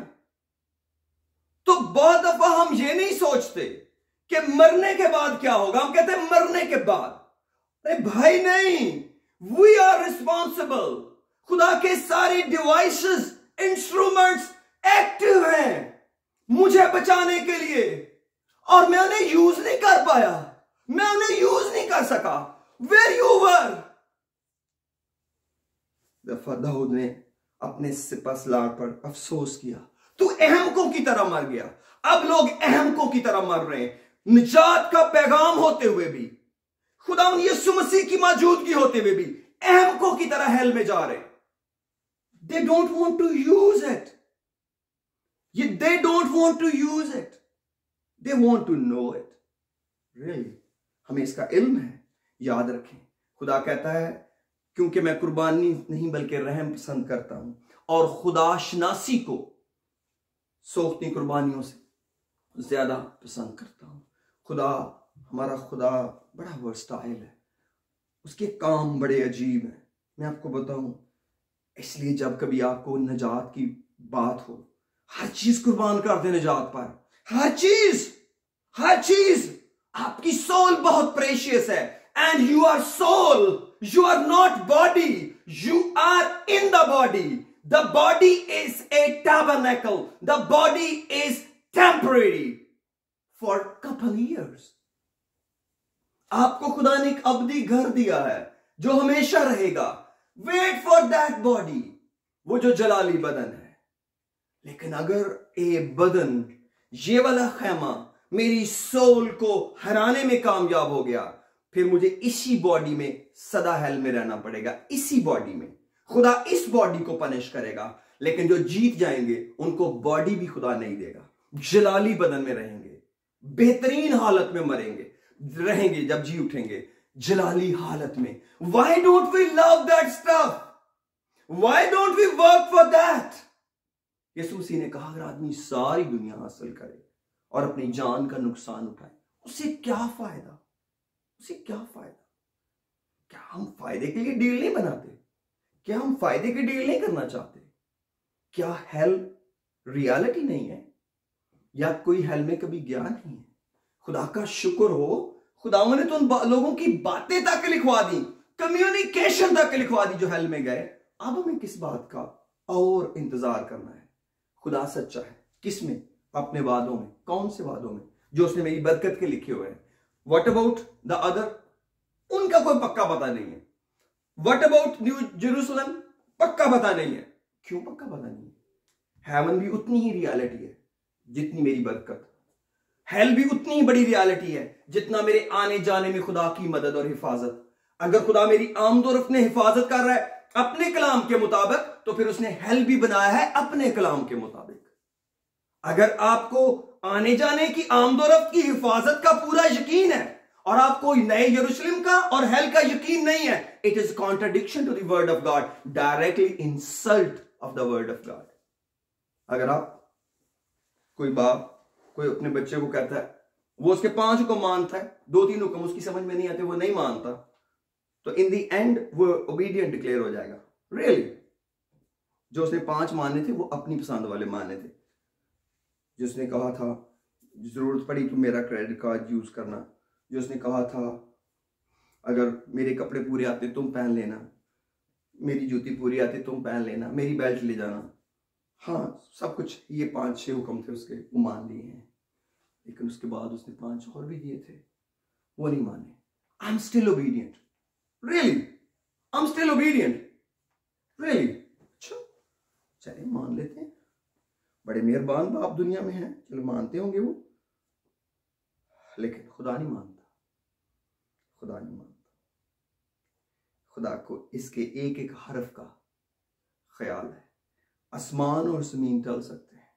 तो बहुत दफा हम ये नहीं सोचते कि मरने के बाद क्या होगा, हम कहते हैं मरने के बाद। अरे भाई नहीं, वी आर रिस्पॉन्सिबल। खुदा के सारे डिवाइसेस, इंस्ट्रूमेंट्स एक्टिव हैं मुझे बचाने के लिए, और मैं उन्हें यूज नहीं कर पाया, मैं उन्हें यूज नहीं कर सका। Where you were. दफा दाऊद ने अपने सिपहसालार पर अफसोस किया, तू अहमकों की तरह मर गया। अब लोग अहमकों की तरह मर रहे हैं, निजात का पैगाम होते हुए भी, खुदा यीशु मसीह की मौजूदगी होते हुए भी अहमकों की तरह हेल में जा रहे हैं। They don't want to use it, they don't want to use it, they want to know it. Really हमें इसका इल्म है। याद रखें, खुदा कहता है क्योंकि मैं कुर्बानी नहीं बल्कि रहम पसंद करता हूं, और खुदाशनासी को सोख्ती कुर्बानियों से ज्यादा पसंद करता हूं। खुदा, हमारा खुदा बड़ा वर्सटाइल है, उसके काम बड़े अजीब हैं। मैं आपको बताऊं, इसलिए जब कभी आपको निजात की बात हो, हर चीज कुर्बान कर दे निजात पर। हर चीज। आपकी सोल बहुत प्रेशियस है, and you are soul, you are not body, you are in the body. The body is a tabernacle, the body is temporary for couple years. आपको खुदा ने एक अब्दी घर दिया है जो हमेशा रहेगा। वेट फॉर दैट बॉडी, वो जो जलाली बदन है। लेकिन अगर ये बदन, ये वाला खैमा मेरी सोल को हराने में कामयाब हो गया, फिर मुझे इसी बॉडी में सदा हेल में रहना पड़ेगा। इसी बॉडी में खुदा इस बॉडी को पनिश करेगा, लेकिन जो जीत जाएंगे उनको बॉडी भी खुदा नहीं देगा। जलाली बदन में रहेंगे, बेहतरीन हालत में मरेंगे, रहेंगे, जब जी उठेंगे जलाली हालत में। Why don't we love that stuff? Why don't we work for that? यीशु मसीह ने कहा, अगर आदमी सारी दुनिया हासिल करे और अपनी जान का नुकसान उठाए, उसे क्या फायदा? उसे क्या फायदा? क्या हम फायदे के लिए डील नहीं बनाते? क्या हम फायदे की डील नहीं करना चाहते? क्या हेल रियलिटी नहीं है? या कोई हेल में कभी गया नहीं है? खुदा का शुक्र हो, खुदावंद ने तो उन लोगों की बातें तक लिखवा दी, कम्युनिकेशन तक लिखवा दी जो हेल में गए। अब हमें किस बात का और इंतजार करना है? खुदा सच्चा है। किस में? अपने वादों में। कौन से वादों में? जो उसने मेरी बरकत के लिखे हुए हैं। What about the other? उनका कोई पक्का पता नहीं है। What about new Jerusalem? पक्का पता नहीं है। क्यों पक्का पता नहीं है? हेवन भी उतनी ही रियलिटी है जितनी मेरी बरकत। हेल भी उतनी ही बड़ी रियलिटी है जितना मेरे आने जाने में खुदा की मदद और हिफाजत। अगर खुदा मेरी आमदोरफ्त में हिफाजत कर रहा है अपने कलाम के मुताबिक, तो फिर उसने हेल भी बनाया है अपने कलाम के मुताबिक। अगर आपको आने जाने की आमदोरफ्त की हिफाजत का पूरा यकीन है और आपको नए यरूशलेम का और हेल का यकीन नहीं है, it is contradiction to the word of God, directly insult of the word of God. अगर आप, कोई बाप कोई अपने बच्चे को कहता है, वो उसके 5 हुक्म मानता है, 2-3 हुक्म उसकी समझ में नहीं आते, वो नहीं मानता, तो इन दी एंड वो ओबीडियंट डिक्लेयर हो जाएगा। रियली जो उसने 5 माने थे वो अपनी पसंद वाले माने थे। जिसने कहा था जरूरत पड़ी तो मेरा क्रेडिट कार्ड यूज करना, जो उसने कहा था अगर मेरे कपड़े पूरे आते तुम पहन लेना, मेरी जूती पूरी आती तुम पहन लेना, मेरी बेल्ट ले जाना, हाँ सब कुछ, ये 5-6 हुक्म थे उसके, वो मान लिए हैं। लेकिन उसके बाद उसने 5 और भी दिए थे, वो नहीं माने। I am still obedient. Really I am still obedient. Really? अच्छा चले मान लेते हैं, बड़े मेहरबान बाप दुनिया में हैं, चलो मानते होंगे वो। लेकिन खुदा नहीं मानता। खुदा नहीं मानता। खुदा को इसके एक एक हर्फ का ख्याल है। आसमान और जमीन टल सकते हैं,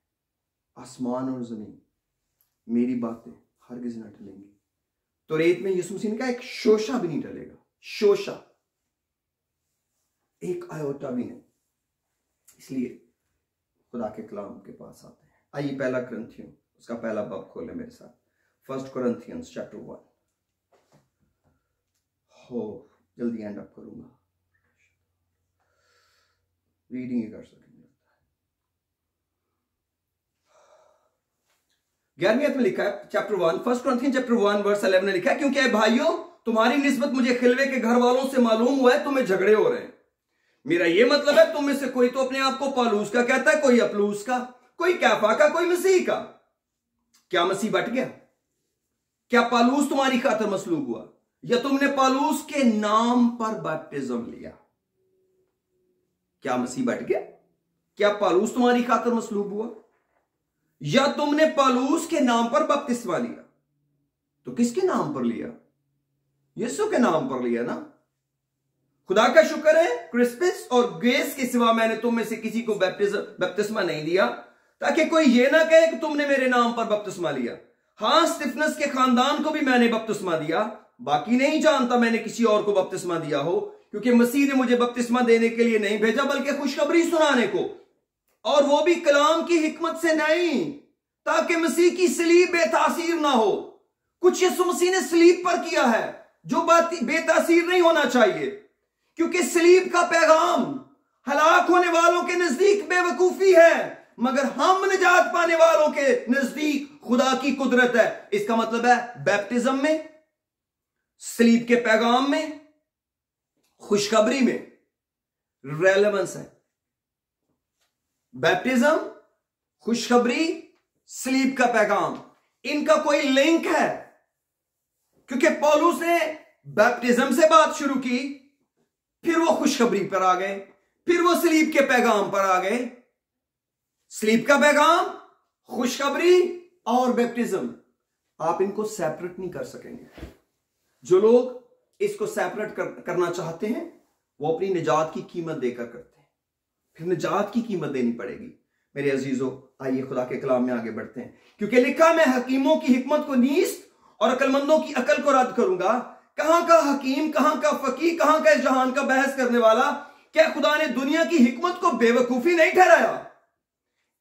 आसमान और जमीन, मेरी बातें हरगिज़ ना टलेंगी। तो रेत में यीशु मसीह ने कहा एक शोशा भी नहीं टलेगा। शोशा, एक आयोटा भी नहीं। इसलिए खुदा के कलाम के पास आते हैं। आइए 1 कुरिन्थियों उसका पहला बाब खोले मेरे साथ। 1 Corinthians chapter 1। हो जल्दी एंड अप करूंगा, रीडिंग ही कर सकेंगे। 11वीं आयत में लिखा है, चैप्टर 1, 1 Corinthians chapter 1 verse 11 ने लिखा है, क्योंकि भाइयों तुम्हारी निस्बत मुझे खिलवे के घर वालों से मालूम हुआ है, तुम्हें झगड़े हो रहे हैं। मेरा यह मतलब है तुम में से कोई तो अपने आप को पौलुस का कहता है, कोई अपुल्लोस का, कोई कैफा का, कोई मसीह का। क्या मसीह बट गया? क्या पौलुस तुम्हारी खातिर मसलूब हुआ, या तुमने पौलुस के नाम पर बैप्टिज्म लिया? क्या मसीह बट गया? क्या पौलुस तुम्हारी खातिर मसलूब हुआ, या तुमने पौलुस के नाम पर बपतिस्मा लिया? तो किसके नाम पर लिया? यीशु के नाम पर लिया ना। खुदा का शुक्र है क्रिस्पस और ग्रेस के सिवा मैंने तुम में से किसी को बपतिस्मा नहीं दिया, ताकि कोई ये ना कहे कि तुमने मेरे नाम पर बपतिस्मा लिया। हां, स्तिफनस के खानदान को भी मैंने बपतिस्मा दिया, बाकी नहीं जानता मैंने किसी और को बपतिस्मा दिया हो, क्योंकि मसीह ने मुझे बपतिस्मा देने के लिए नहीं भेजा, बल्कि खुशखबरी सुनाने को, और वो भी कलाम की हिकमत से नहीं, ताकि मसीह की सलीब बेतासीर ना हो। कुछ यीशु मसीह ने सलीब पर किया है जो बात बेतासीर नहीं होना चाहिए, क्योंकि सलीब का पैगाम हलाक होने वालों के नजदीक बेवकूफी है, मगर हम निजात पाने वालों के नजदीक खुदा की कुदरत है। इसका मतलब है बैप्टिज्म में, सलीब के पैगाम में, खुशखबरी में रेलेवेंस है। बैप्टिज्म, खुशखबरी, सलीब का पैगाम, इनका कोई लिंक है? क्योंकि पौलुस ने बैप्टिज्म से बात शुरू की, फिर वो खुशखबरी पर आ गए, फिर वो सलीब के पैगाम पर आ गए। सलीब का पैगाम, खुशखबरी और बैप्टिज्म, आप इनको सेपरेट नहीं कर सकेंगे। जो लोग इसको सेपरेट करना चाहते हैं वो अपनी निजात की कीमत देकर करते हैं, फिर निजात की कीमत देनी पड़ेगी। मेरे अजीजों, आइए खुदा के कलाम में आगे बढ़ते हैं, क्योंकि लिखा, मैं हकीमों की हिकमत को नीस्त और अकलमंदों की अकल को रद्द करूंगा। कहां का हकीम, कहां का फकीह, कहां का इस जहान का बहस करने वाला? क्या खुदा ने दुनिया की हिकमत को बेवकूफी नहीं ठहराया?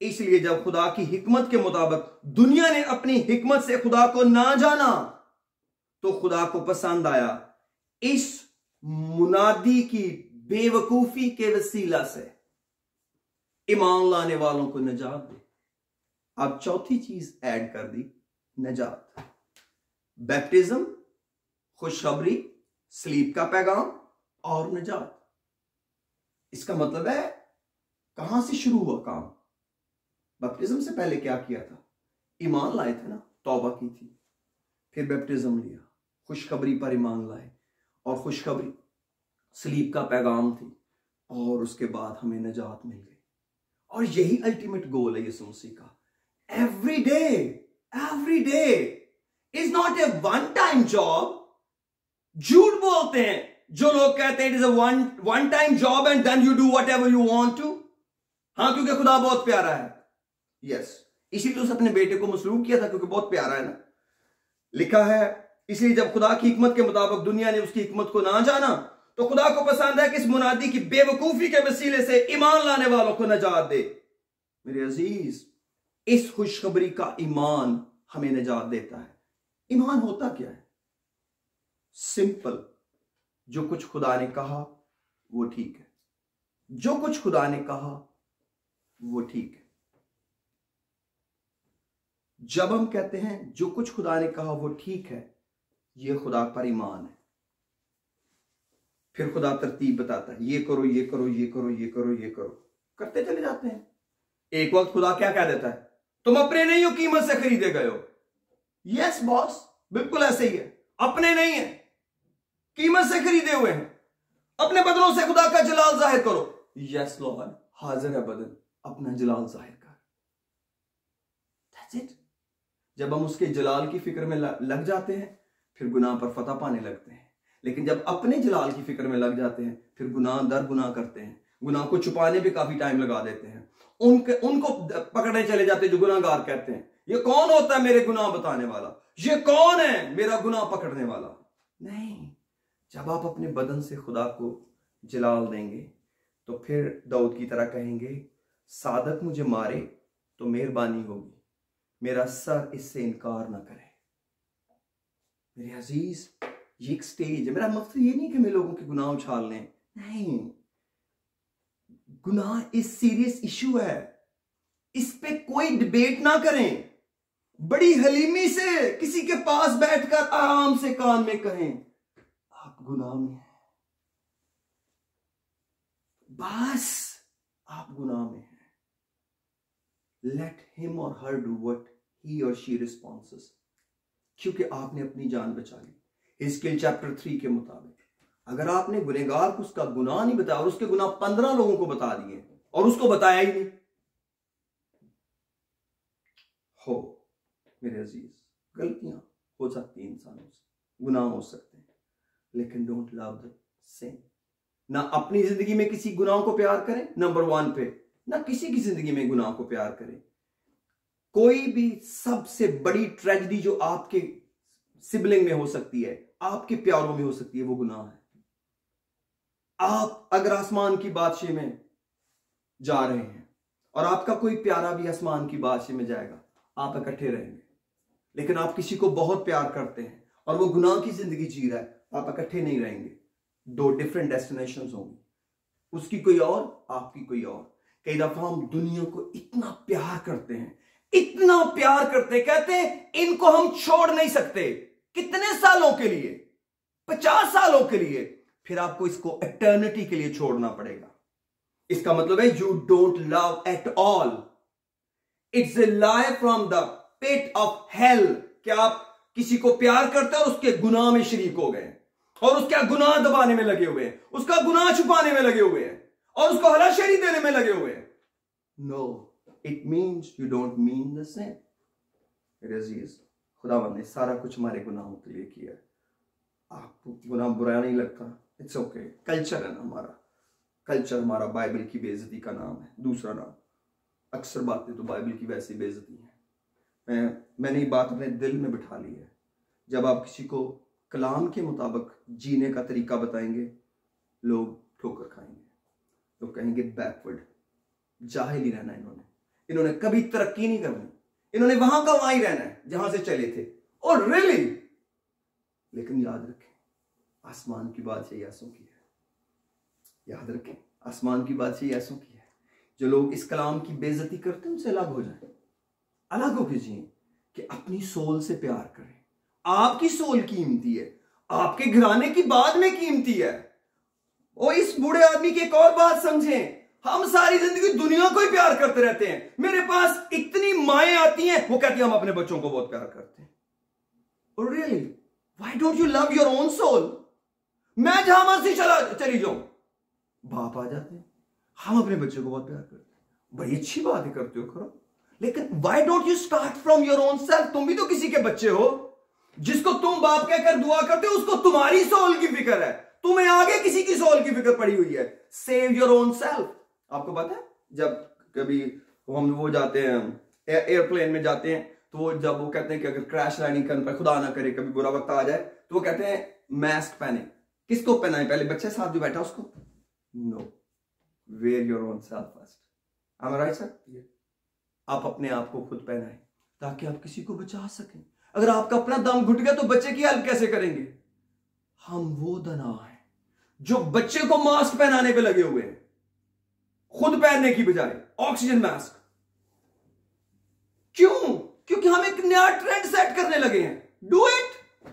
इसलिए जब खुदा की हिकमत के मुताबिक दुनिया ने अपनी हिकमत से खुदा को ना जाना, तो खुदा को पसंद आया इस मुनादी की बेवकूफी के वसीला से ईमान लाने वालों को निजात दे। अब चौथी चीज ऐड कर दी, निजात। बैप्टिज्म, खुशखबरी, सलीब का पैगाम और निजात। इसका मतलब है कहां से शुरू हुआ काम? बैप्टिज्म से पहले क्या किया था? ईमान लाए थे ना, तौबा की थी, फिर बैप्टिज्म लिया, खुशखबरी पर ईमान लाए, और खुशखबरी सलीब का पैगाम थी, और उसके बाद हमें निजात मिल गई। और यही अल्टीमेट गोल है यीशु मसीह का। Every day is not a one time job. झूठ बोलते हैं जो लोग कहते हैं it is a one time job and then you do whatever you want to. हाँ, क्योंकि खुदा बहुत प्यारा है। यस, इसीलिए उसने अपने बेटे को मसलूब किया था, क्योंकि बहुत प्यारा है ना। लिखा है, इसलिए जब खुदा की हिकमत के मुताबिक दुनिया ने उसकी हिकमत को ना जाना, तो खुदा को पसंद है कि इस मुनादी की बेवकूफी के वसीले से ईमान लाने वालों को निजात दे। मेरे अजीज, इस खुशखबरी का ईमान हमें निजात देता है। ईमान होता क्या है? सिंपल, जो कुछ खुदा ने कहा वो ठीक है। जो कुछ खुदा ने कहा वो ठीक है। जब हम कहते हैं जो कुछ खुदा ने कहा वो ठीक है, ये खुदा पर ईमान है। फिर खुदा तरतीब बताता है, ये करो, ये करो, ये करो, ये करो, ये करो, करते चले जाते हैं। एक वक्त खुदा क्या कह देता है? तुम अपने नहीं हो, कीमत से खरीदे गए हो। यस बॉस, बिल्कुल ऐसे ही है। अपने नहीं है, कीमत से खरीदे हुए हैं। अपने बदनों से खुदा का जलाल जाहिर करो। यस लॉर्ड, हाजिर है बदन, अपना जलाल जाहिर कर। That's it. जब हम उसके जलाल की फिक्र में लग जाते हैं, फिर गुनाह पर फतह पाने लगते हैं। लेकिन जब अपने जलाल की फिक्र में लग जाते हैं, फिर गुनाह दर गुनाह करते हैं। गुनाह को छुपाने पे काफी टाइम लगा देते हैं। उनको पकड़ने चले जाते हैं जो गुनाहगार कहते हैं, ये कौन होता है मेरे गुनाह बताने वाला? ये कौन है मेरा गुनाह पकड़ने वाला? नहीं, जब आप अपने बदन से खुदा को जलाल देंगे, तो फिर दाऊद की तरह कहेंगे, सादक मुझे मारे तो मेहरबानी होगी, मेरा सर इससे इनकार ना करे। मेरे अजीज, ये एक स्टेज है। मेरा मकसद ये नहीं कि मैं लोगों के गुनाह उछाल लें, नहीं। गुनाह इस सीरियस इशू है, इस पे कोई डिबेट ना करें। बड़ी हलीमी से किसी के पास बैठकर आराम से कान में कहें, आप गुनाह में हैं, बस आप गुनाह में हैं। लेट हिम और हर डू व्हाट ही और शी रिस्पॉन्सेस, क्योंकि आपने अपनी जान बचा ली। हिजकिय्याह चैप्टर 3 के मुताबिक अगर आपने गुनहगार को उसका गुनाह नहीं बताया, और उसके गुनाह 15 लोगों को बता दिए और उसको बताया ही नहीं, हो मेरे अजीज, गलतियां हो सकती हैं, इंसानों से गुनाह हो सकते हैं, लेकिन डोंट लव द सिन। ना अपनी जिंदगी में किसी गुनाह को प्यार करें, नंबर 1 पे, ना किसी की जिंदगी में गुनाह को प्यार करें। कोई भी सबसे बड़ी ट्रेजेडी जो आपके सिबलिंग में हो सकती है, आपके प्यारों में हो सकती है, वो गुनाह है। आप अगर आसमान की बादशाह में जा रहे हैं और आपका कोई प्यारा भी आसमान की बादशाह में जाएगा, आप इकट्ठे रहेंगे। लेकिन आप किसी को बहुत प्यार करते हैं और वो गुनाह की जिंदगी जी रहा है, आप इकट्ठे नहीं रहेंगे। 2 डिफरेंट डेस्टिनेशंस होंगी, उसकी कोई और, आपकी कोई और। कई दफा हम दुनिया को इतना प्यार करते हैं, इतना प्यार करते, कहते हैं इनको हम छोड़ नहीं सकते। कितने सालों के लिए? 50 सालों के लिए। फिर आपको इसको एटर्निटी के लिए छोड़ना पड़ेगा। इसका मतलब है you don't love at all. It's a lie from the pit of hell. क्या किसी को प्यार करते हैं और उसके गुनाह में शरीक हो गए और उसका गुनाह दबाने में लगे हुए हैं, उसका गुनाह छुपाने में लगे हुए हैं और उसको हलाशेरी देने में लगे हुए हैं। No, it means you don't mean the same. मेरे अजीज, खुदावंद ने सारा कुछ हमारे गुनाहों के लिए किया है। आपको गुनाह बुरा नहीं लगता, इट्स ओके। कल्चर है ना हमारा, कल्चर हमारा बाइबल की बेइज्जती का नाम है, दूसरा नाम। अक्सर बातें तो बाइबल की वैसी बेइज्जती है। मैंने ये बात अपने दिल में बिठा ली है, जब आप किसी को कलाम के मुताबिक जीने का तरीका बताएंगे, लोग ठोकर खाएंगे, लोग कहेंगे बैकवर्ड, जाहिल ही रहना इन्होंने कभी तरक्की नहीं करनी, इन्होंने वहां का वहां ही रहना है जहां से चले थे। और रियली, लेकिन याद रखें, आसमान की बादशाही ऐसों की है। याद रखें, आसमान की बादशाही ऐसों की है। जो लोग इस कलाम की बेइज्जती करते हैं उनसे अलग हो जाए, अलग होकर जिए, कि अपनी सोल से प्यार करें। आपकी सोल कीमती है, आपके घराने की बाद में कीमती है। और इस बूढ़े आदमी की एक और बात समझें, हम सारी जिंदगी दुनिया को ही प्यार करते रहते हैं। मेरे पास इतनी माएं आती हैं, वो कहती हैं हम अपने बच्चों को बहुत प्यार करते हैं। और really, why don't you love your own soul? मैं जहां मर्जी चली जाऊं, बाप आ जाते हैं, हम अपने बच्चों को बहुत प्यार करते हैं। बड़ी अच्छी बात है, करते हो, करो, लेकिन why don't you start from your own self? तुम भी तो किसी के बच्चे हो। जिसको तुम बाप कहकर दुआ करते हो, उसको तुम्हारी सोल की फिक्र है, तुम्हें आगे किसी की सोल की फिक्र पड़ी हुई है। Save your own self. आपको पता है, जब कभी हम वो जाते हैं, एयरप्लेन में जाते हैं, तो वो जब वो कहते हैं कि अगर क्रैश लैंडिंग करने पर, खुदा ना करे कभी बुरा वक्त आ जाए, तो वो कहते हैं मास्क पहने। किसको पहनाए? पहले बच्चे साथ जो बैठा उसको? No, where your own self first. I am right sir? आप अपने आप को खुद पहनाएं ताकि आप किसी को बचा सकें। अगर आपका अपना दम घुट गया तो बच्चे की हेल्प कैसे करेंगे? हम वो दना है जो बच्चे को मास्क पहनाने पे लगे हुए हैं, खुद पहनने की बजाय ऑक्सीजन मास्क। क्यों? क्योंकि हम एक नया ट्रेंड सेट करने लगे हैं। Do it,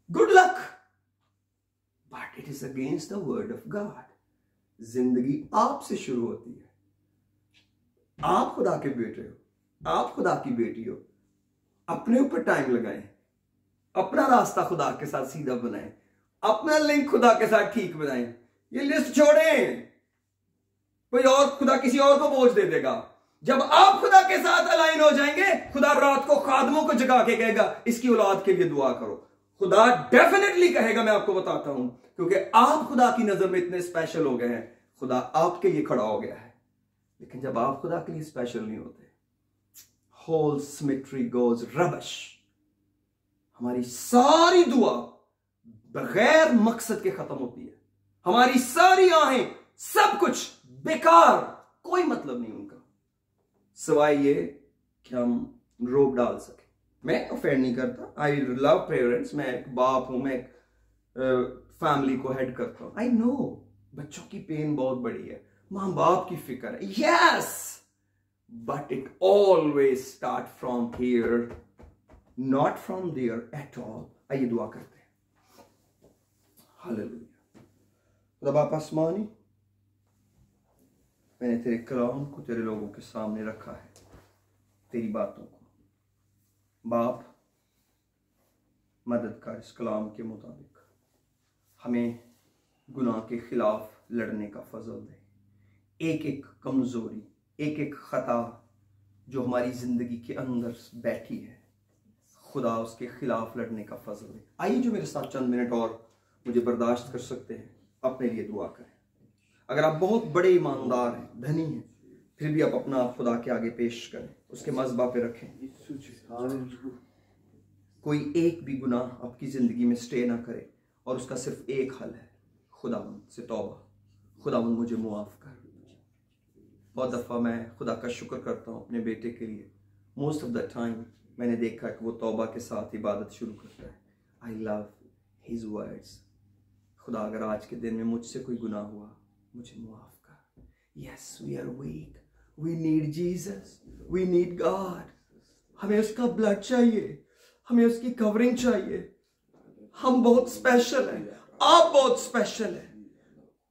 good luck, but it is against the word of God. जिंदगी आपसे शुरू होती है। आप खुदा के बेटे हो, आप खुदा की बेटी हो। अपने ऊपर टाइम लगाएं, अपना रास्ता खुदा के साथ सीधा बनाएं, अपना लिंक खुदा के साथ ठीक बनाएं। ये लिस्ट छोड़ें, कोई और खुदा किसी और को बोझ दे देगा। जब आप खुदा के साथ अलाइन हो जाएंगे, खुदा रात को खादमों को जगा के कहेगा इसकी औलाद के लिए दुआ करो। खुदा डेफिनेटली कहेगा, मैं आपको बताता हूं, क्योंकि आप खुदा की नजर में इतने स्पेशल हो गए हैं। खुदा आपके लिए खड़ा हो गया है। लेकिन जब आप खुदा के लिए स्पेशल नहीं होते, होल सिमेट्री गोज रबिश। हमारी सारी दुआ बगैर मकसद के खत्म होती है। हमारी सारी आहें, सब कुछ बेकार, कोई मतलब नहीं उनका, सिवाय ये कि हम रोक डाल सके। मैं ऑफेंड नहीं करता, आई लव पेरेंट्स, मैं एक बाप हूं, मैं एक फैमिली को हेड करता हूं। आई नो बच्चों की पेन बहुत बड़ी है, मां बाप की फिक्र है, yes, but it always start from here, not from there at all. आइए दुआ करते हैं। हालेलुया। खुदा बाप आसमानी, मैंने तेरे कलाम को तेरे लोगों के सामने रखा है, तेरी बातों को। बाप, मदद कर, इस कलाम के मुताबिक हमें गुनाह के खिलाफ लड़ने का फजल दे। एक एक कमजोरी, एक एक खता जो हमारी जिंदगी के अंदर बैठी है, खुदा उसके खिलाफ लड़ने का फजल दे। आइए जो मेरे साथ चंद मिनट और मुझे बर्दाश्त कर सकते हैं, अपने लिए दुआ करें। अगर आप बहुत बड़े ईमानदार हैं, धनी हैं, फिर भी आप अपना आप खुदा के आगे पेश करें, उसके मज़बा पे रखें। कोई एक भी गुनाह आपकी जिंदगी में स्टे ना करे, और उसका सिर्फ एक हल है, खुदावंद से तौबा। खुदावंद मुझे मुआफ़ कर। बहुत दफ़ा मैं खुदा का शुक्र करता हूँ अपने बेटे के लिए। मोस्ट ऑफ द टाइम मैंने देखा कि वो तौबा के साथ इबादत शुरू करता है। I love his words. खुदा, अगर आज के दिन में मुझसे कोई गुनाह हुआ, मुझे मुआफ़ कर। Yes, we are weak, we need Jesus, we need God. हमें उसका ब्लड चाहिए, हमें उसकी कवरिंग चाहिए। हम बहुत स्पेशल हैं, आप बहुत स्पेशल हैं,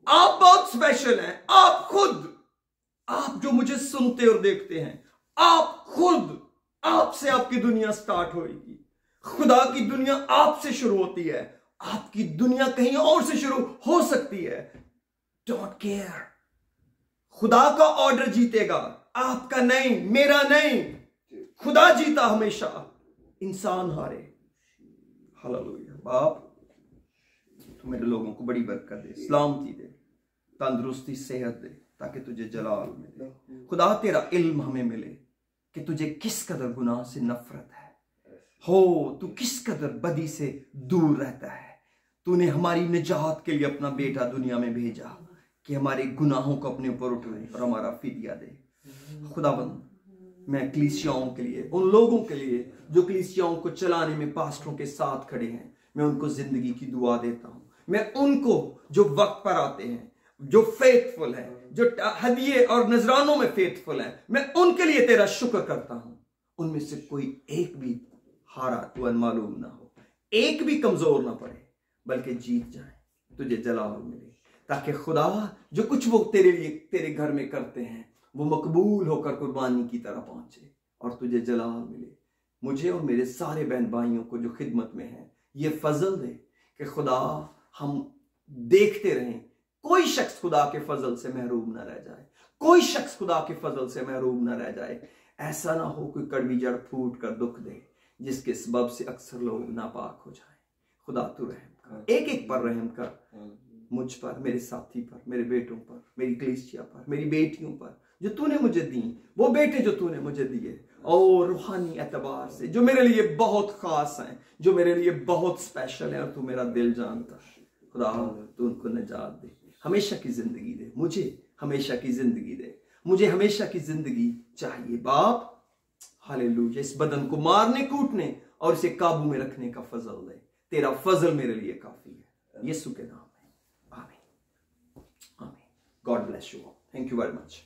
आप बहुत स्पेशल हैं। आप खुद, आप जो मुझे सुनते और देखते हैं, आप खुद, आपसे आपकी दुनिया स्टार्ट होगी। खुदा की दुनिया आपसे शुरू होती है, आपकी दुनिया कहीं और से शुरू हो सकती है। डोंट केयर, खुदा का ऑर्डर जीतेगा, आपका नहीं, मेरा नहीं। खुदा जीता हमेशा, इंसान हारे। हालेलुया। बाप तू मेरे लोगों को बड़ी बरकत दे, सलामती दे, तंदुरुस्ती, सेहत दे, ताकि तुझे जलाल मिले। खुदा तेरा इल्म हमें मिले कि तुझे किस कदर गुनाह से नफरत है, हो तू किस कदर बदी से दूर रहता है। तूने हमारी निजात के लिए अपना बेटा दुनिया में भेजा कि हमारे गुनाहों को अपने ऊपर उठाए और हमारा फिदिया दे। खुदाबंद मैं कलीसियाओं के लिए, उन लोगों के लिए जो कलीसियाओं को चलाने में पास्टरों के साथ खड़े हैं, मैं उनको जिंदगी की दुआ देता हूं। मैं उनको जो वक्त पर आते हैं, जो फेथफुल है, जो हदिये और नजरानों में फेथफुल है, मैं उनके लिए तेरा शुक्र करता हूं। उनमें से कोई एक भी हारा तू अनमालूम ना हो, एक भी कमजोर ना पड़े, बल्कि जीत जाए, तुझे जलाल मिले, ताकि खुदा जो कुछ वो तेरे लिए तेरे घर में करते हैं वो मकबूल होकर कुर्बानी की तरह पहुंचे और तुझे जलाल मिले। मुझे और मेरे सारे बहन भाइयों को जो खिदमत में है ये फजल दे कि खुदा हम देखते रहें, कोई शख्स खुदा के फजल से महरूम ना रह जाए, कोई शख्स खुदा के फजल से महरूम ना रह जाए। ऐसा ना हो कोई कड़वी जड़ फूट कर दुख दे जिसके सबब से अक्सर लोग नापाक हो जाए। खुदा तू रहम कर, एक एक पर रहम कर, मुझ पर, मेरे साथी पर, मेरे बेटों पर, मेरी कलीसिया पर, मेरी बेटियों पर जो तूने मुझे दी, वो बेटे जो तूने मुझे दिए, और रूहानी एतबार से जो मेरे लिए बहुत खास हैं, जो मेरे लिए बहुत स्पेशल है, और तू मेरा दिल जानता है। खुदा तू उनको निजात दे, हमेशा की जिंदगी दे, मुझे हमेशा की जिंदगी दे, मुझे हमेशा की जिंदगी चाहिए बाप। हालेलुया। इस बदन को मारने कूटने और इसे काबू में रखने का फजल दे, तेरा फजल मेरे लिए काफी है, यीशु के नाम में, आमीन आमीन। God bless you all, thank you very much.